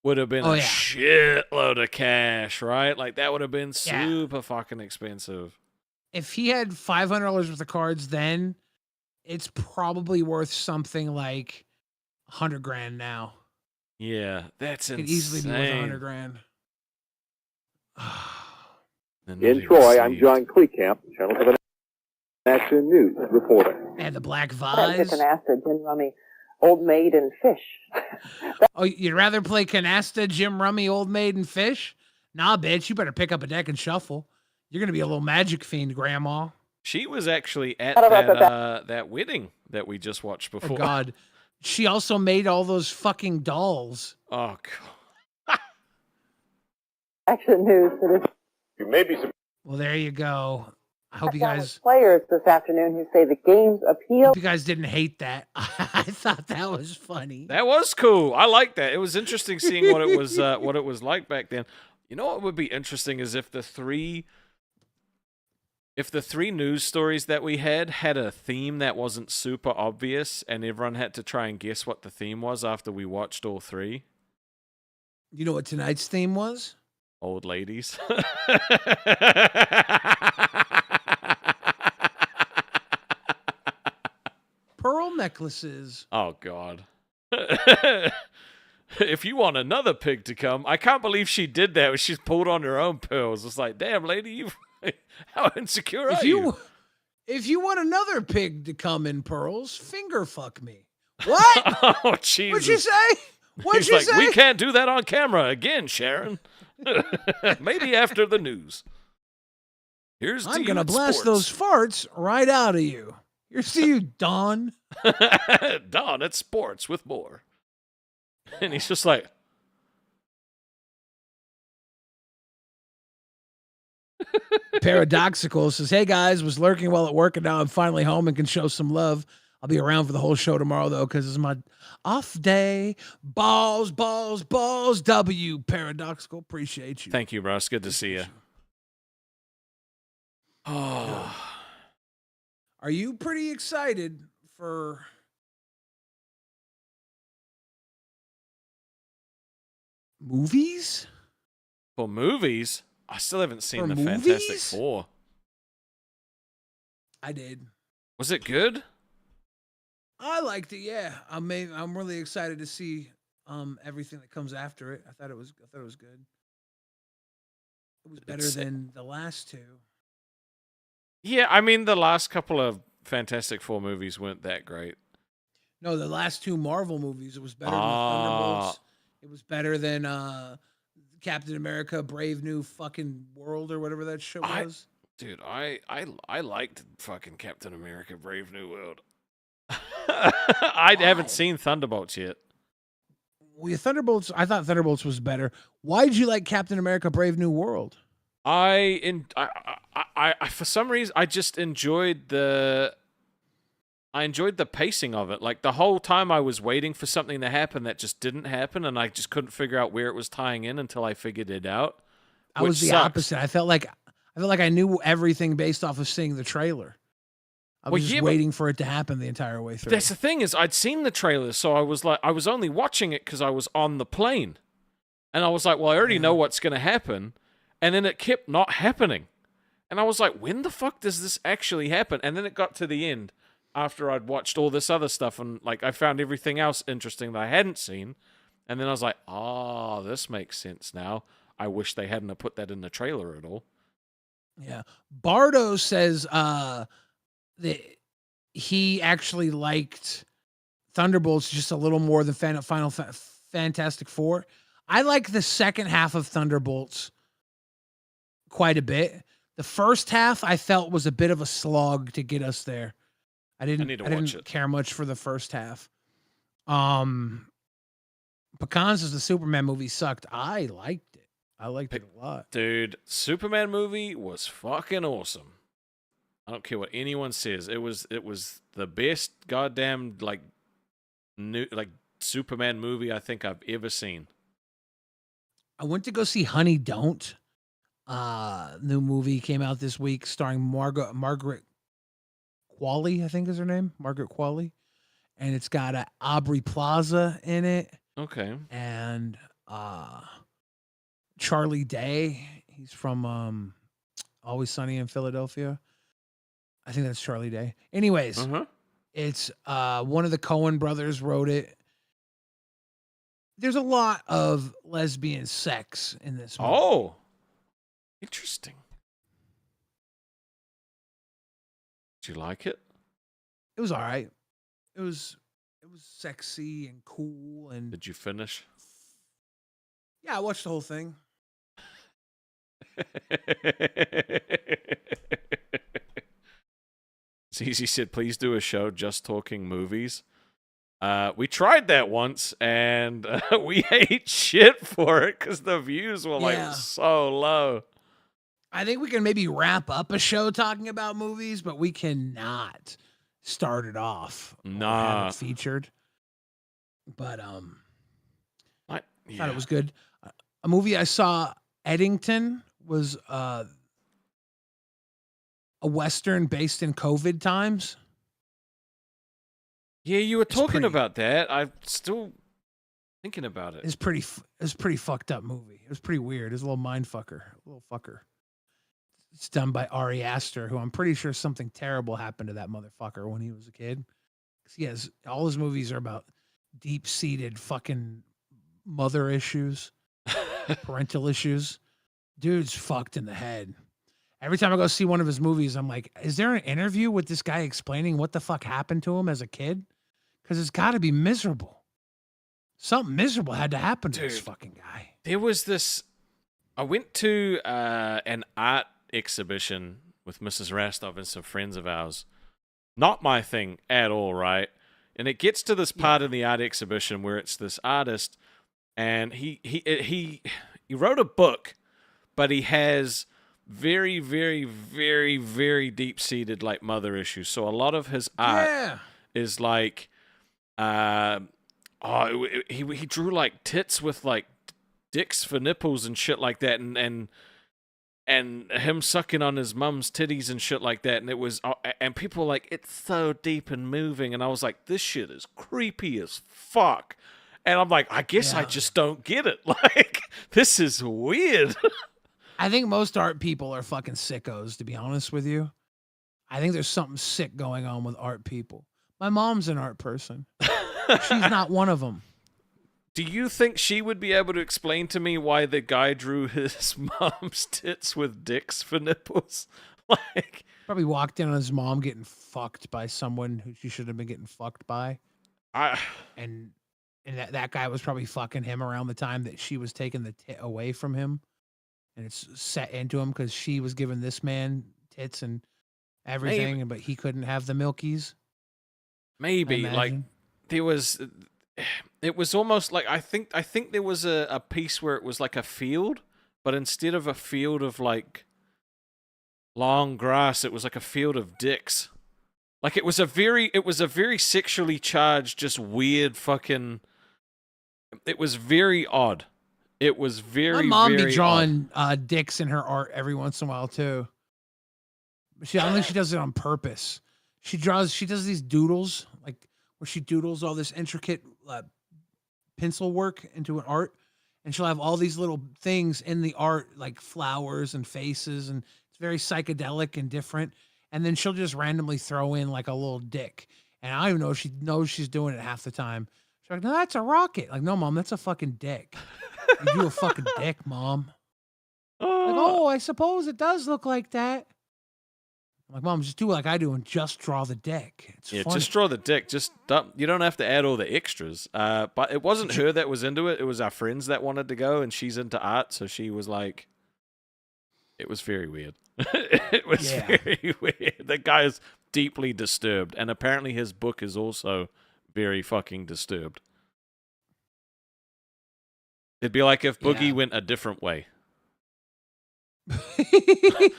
would have been a shitload of cash, right? Like, that would have been super fucking expensive. If he had $500 worth of cards then, it's probably worth something like $100,000 now. Yeah, that's insane. It could easily be worth $100,000. In Troy, I'm John Kleekamp, Channel 7 Action News reporter. And the black Hit vase. canasta, gin rummy, Old Maid, and fish. Oh, you'd rather play canasta, Jim Rummy, Old Maid, and fish? Nah, bitch, you better pick up a deck and shuffle. You're going to be a little magic fiend, Grandma. She was actually at that wedding that we just watched before. Oh, God. She also made all those fucking dolls. Oh, God. Action News. You may be. Well, there you go. I hope you guys Players this afternoon who say the game's appeal. hope you guys didn't hate that. I thought that was funny. That was cool. I like that. It was interesting seeing what it was like back then. You know what would be interesting is if the three news stories that we had a theme that wasn't super obvious and everyone had to try and guess what the theme was after we watched all three. You know what tonight's theme was? Old ladies. Pearl necklaces. Oh, God. If you want another pig to come, I can't believe she did that. She's pulled on her own pearls. It's like, damn, lady, how insecure are you? If you want another pig to come in pearls, finger fuck me. What? Oh, Jesus. What'd you say? What'd He's you like, say? we can't do that on camera again, Sharon. Maybe after the news. Here's I'm going to blast those farts right out of you. Here's to you, Don. Don at sports with more. And he's just like, Paradoxical says, hey guys, was lurking while at work and now I'm finally home and can show some love. I'll be around for the whole show tomorrow though, because it's my off day. Balls, balls, balls. W. Paradoxical. Appreciate you. thank you, bro. It's good to see you. Oh. Are you pretty excited for movies? For movies? I still haven't seen For the movies? Fantastic Four. I did. Was it good? I liked it. Yeah, I'm really excited to see everything that comes after it. I thought it was good. It was better than the last two. Yeah, I mean, the last couple of Fantastic Four movies weren't that great. No, the last two Marvel movies, it was better than Thunderbolts. It was better than Captain America: Brave New Fucking World or whatever that shit was. Dude, I liked fucking Captain America: Brave New World. I haven't seen Thunderbolts yet. Well, Thunderbolts. I thought Thunderbolts was better. Why did you like Captain America: Brave New World? I for some reason I just enjoyed the pacing of it. Like the whole time I was waiting for something to happen that just didn't happen, and I just couldn't figure out where it was tying in until I figured it out. I was the opposite. I felt like I knew everything based off of seeing the trailer. I was just waiting for it to happen the entire way through. That's the thing is, I'd seen the trailer, so I was only watching it because I was on the plane, and I was like, well, I already know what's going to happen, and then it kept not happening, and I was like, when the fuck does this actually happen? And then it got to the end after I'd watched all this other stuff, and like I found everything else interesting that I hadn't seen, and then I was like, oh, this makes sense now. I wish they hadn't have put that in the trailer at all. Yeah, Bardo says that he actually liked Thunderbolts just a little more than Fantastic Four. I like the second half of Thunderbolts quite a bit. The first half I felt was a bit of a slog to get us there. I didn't care much for the first half. Pecans as the Superman movie sucked. I liked it. I liked it a lot. Dude, Superman movie was fucking awesome. I don't care what anyone says. It was the best goddamn new Superman movie I think I've ever seen. I went to go see Honey Don't. New movie came out this week starring Margaret Qualley, I think is her name. Margaret Qualley. And it's got Aubrey Plaza in it. Okay. And Charlie Day. He's from Always Sunny in Philadelphia. I think that's Charlie Day. Anyways, it's one of the Coen brothers wrote it. There's a lot of lesbian sex in this movie. Oh, interesting. Did you like it? It was all right. It was sexy and cool. And did you finish? Yeah, I watched the whole thing. Zizi said, please do a show just talking movies. We tried that once, and we ate shit for it because the views were so low. I think we can maybe wrap up a show talking about movies, but we cannot start it off. Nah. Have it featured. But I thought it was good. A movie I saw, Eddington, was a Western based in COVID times. Yeah, you were talking about that. I'm still thinking about it. It's pretty fucked up movie. It was pretty weird. It's a little mind fucker. A little fucker. It's done by Ari Aster, who I'm pretty sure something terrible happened to that motherfucker when he was a kid. He has all his movies are about deep-seated fucking mother issues, parental issues. Dude's fucked in the head. Every time I go see one of his movies, I'm like, is there an interview with this guy explaining what the fuck happened to him as a kid? Because it's got to be miserable. Something miserable had to happen to this fucking guy. There was this... I went to an art exhibition with Mrs. Rastov and some friends of ours. Not my thing at all, right? And it gets to this part in the art exhibition where it's this artist, and he wrote a book, but he has very, very, very, very deep-seated like mother issues. So a lot of his art is like, he drew like tits with like dicks for nipples and shit like that, and him sucking on his mum's titties and shit like that, and it was, and people were like, it's so deep and moving, and I was like, this shit is creepy as fuck, and I'm like, I guess I just don't get it, like, this is weird. I think most art people are fucking sickos, to be honest with you. I think there's something sick going on with art people. My mom's an art person. She's not one of them. Do you think she would be able to explain to me why the guy drew his mom's tits with dicks for nipples? Like, probably walked in on his mom getting fucked by someone who she should have been getting fucked by. And that guy was probably fucking him around the time that she was taking the tit away from him. And it's set into him because she was giving this man tits and everything, but he couldn't have the milkies. Maybe, like, there was... It was almost like I think there was a piece where it was like a field, but instead of a field of like long grass, it was like a field of dicks. Like it was a very sexually charged, just weird fucking. It was very odd. It was very, My mom very be drawing dicks in her art every once in a while too. I don't think she does it on purpose. She does these doodles, like where she doodles all this intricate pencil work into an art, and she'll have all these little things in the art, like flowers and faces, and it's very psychedelic and different. And then she'll just randomly throw in like a little dick, and I don't even know if she knows she's doing it half the time. She's like, "No, that's a rocket." Like, "No, mom, that's a fucking dick. You do a fucking dick, mom." Like, "Oh, I suppose it does look like that." I'm like, "Mom, just do like I do and just draw the dick. It's funny." Just draw the dick. Just you don't have to add all the extras. But it wasn't her that was into it. It was our friends that wanted to go, and she's into art, so she was like, it was very weird. It was very weird. The guy is deeply disturbed, and apparently his book is also very fucking disturbed. It'd be like if Boogie went a different way.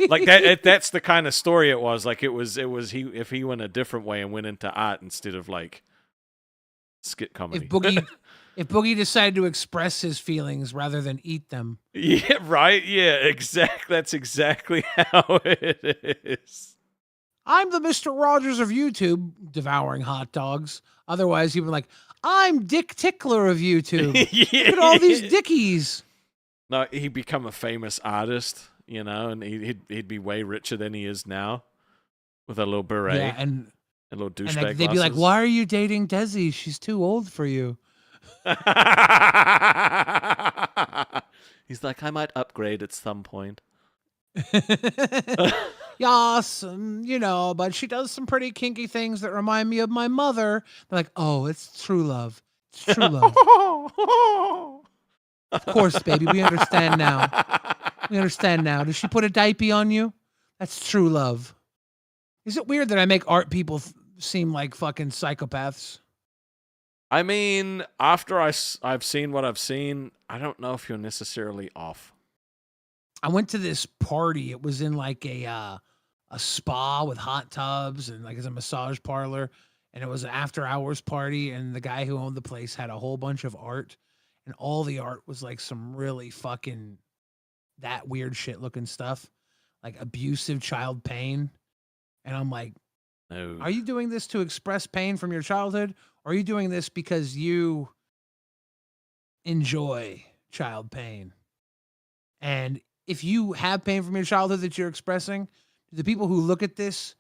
Like that's the kind of story it was. Like it was if he went a different way and went into art instead of like skit comedy. If Boogie decided to express his feelings rather than eat them. Yeah, right. Yeah, exactly. That's exactly how it is. I'm the Mr. Rogers of YouTube, devouring hot dogs. Otherwise, you'd be like, I'm Dick Tickler of YouTube. Look at all these dickies. No, he'd become a famous artist, you know, and he'd be way richer than he is now, with a little beret, and a little douchebag. And they'd be like, "Why are you dating Desi? She's too old for you." He's like, "I might upgrade at some point." Yes, you know, but she does some pretty kinky things that remind me of my mother. They're like, "Oh, it's true love. It's true love." Of course, baby, we understand now. We understand now. Does she put a diaper on you? That's true love. Is it weird that I make art people seem like fucking psychopaths? I mean, after I've seen what I've seen, I don't know if you're necessarily off. I went to this party. It was in like a spa with hot tubs and like it's a massage parlor, and it was an after hours party. And the guy who owned the place had a whole bunch of art, and all the art was like some really fucking that weird shit looking stuff, like abusive child pain. And I'm like, no. Are you doing this to express pain from your childhood, or are you doing this because you enjoy child pain? And if you have pain from your childhood that you're expressing, do the people who look at this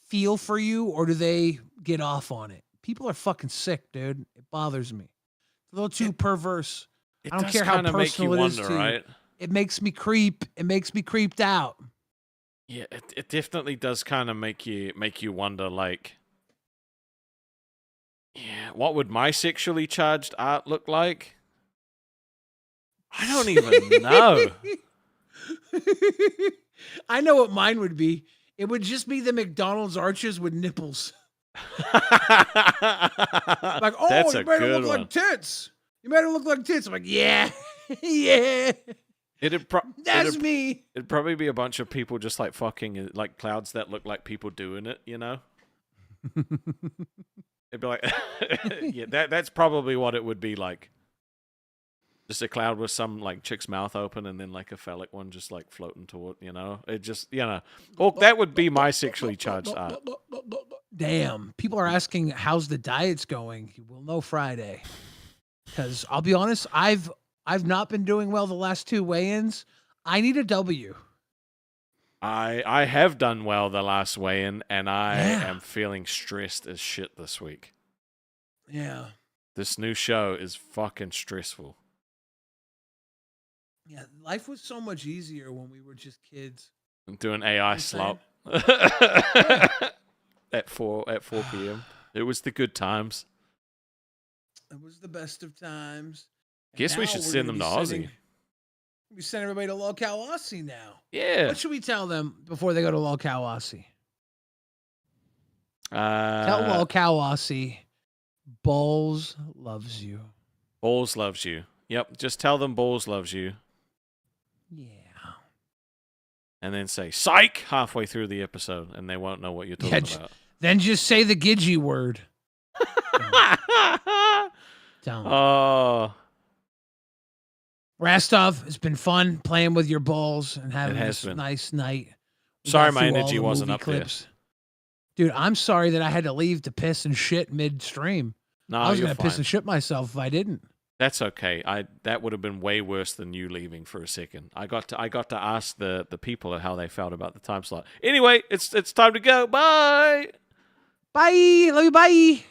feel for you, or do they get off on it? People are fucking sick, dude. It bothers me. It's a little too perverse. I don't care how personal it is to you. Right? It makes me creep. It makes me creeped out. Yeah, it definitely does kind of make you wonder, like, yeah, what would my sexually charged art look like? I don't even know. I know what mine would be. It would just be the McDonald's arches with nipples. Like, oh, That's you made it look like tits. You made it look like tits. I'm like, yeah, yeah. That's me. It'd probably be a bunch of people just like fucking like clouds that look like people doing it, you know? It'd be like, yeah, that's probably what it would be like. Just a cloud with some like chick's mouth open and then like a phallic one just like floating toward, you know? It just, you know. Well, that would be my sexually charged art. Damn. People are asking, how's the diets going? We'll know Friday. Because I'll be honest, I've not been doing well the last two weigh-ins. I need a W. I have done well the last weigh-in, and I am feeling stressed as shit this week. Yeah. This new show is fucking stressful. Yeah, life was so much easier when we were just kids. I'm doing AI slop at 4 p.m. It was the good times. It was the best of times. Guess we should send them to Aussie. We send everybody to LolcowUniverse now. Yeah. What should we tell them before they go to LolcowUniverse? Tell LolcowUniverse, Balls loves you. Balls loves you. Yep. Just tell them Balls loves you. Yeah. And then say psych halfway through the episode, and they won't know what you're talking about. Then just say the Gidgey word. Don't. Oh. Rastov, it's been fun playing with your balls and having It has this been. nice night. We Sorry got my through all energy the wasn't movie up clips. Dude, I'm sorry that I had to leave to piss and shit midstream. No, I was you're gonna piss fine. and shit myself if I didn't. That's okay. That would have been way worse than you leaving for a second. I got to ask the people how they felt about the time slot. Anyway, it's time to go. Bye. Bye. Love you. Bye.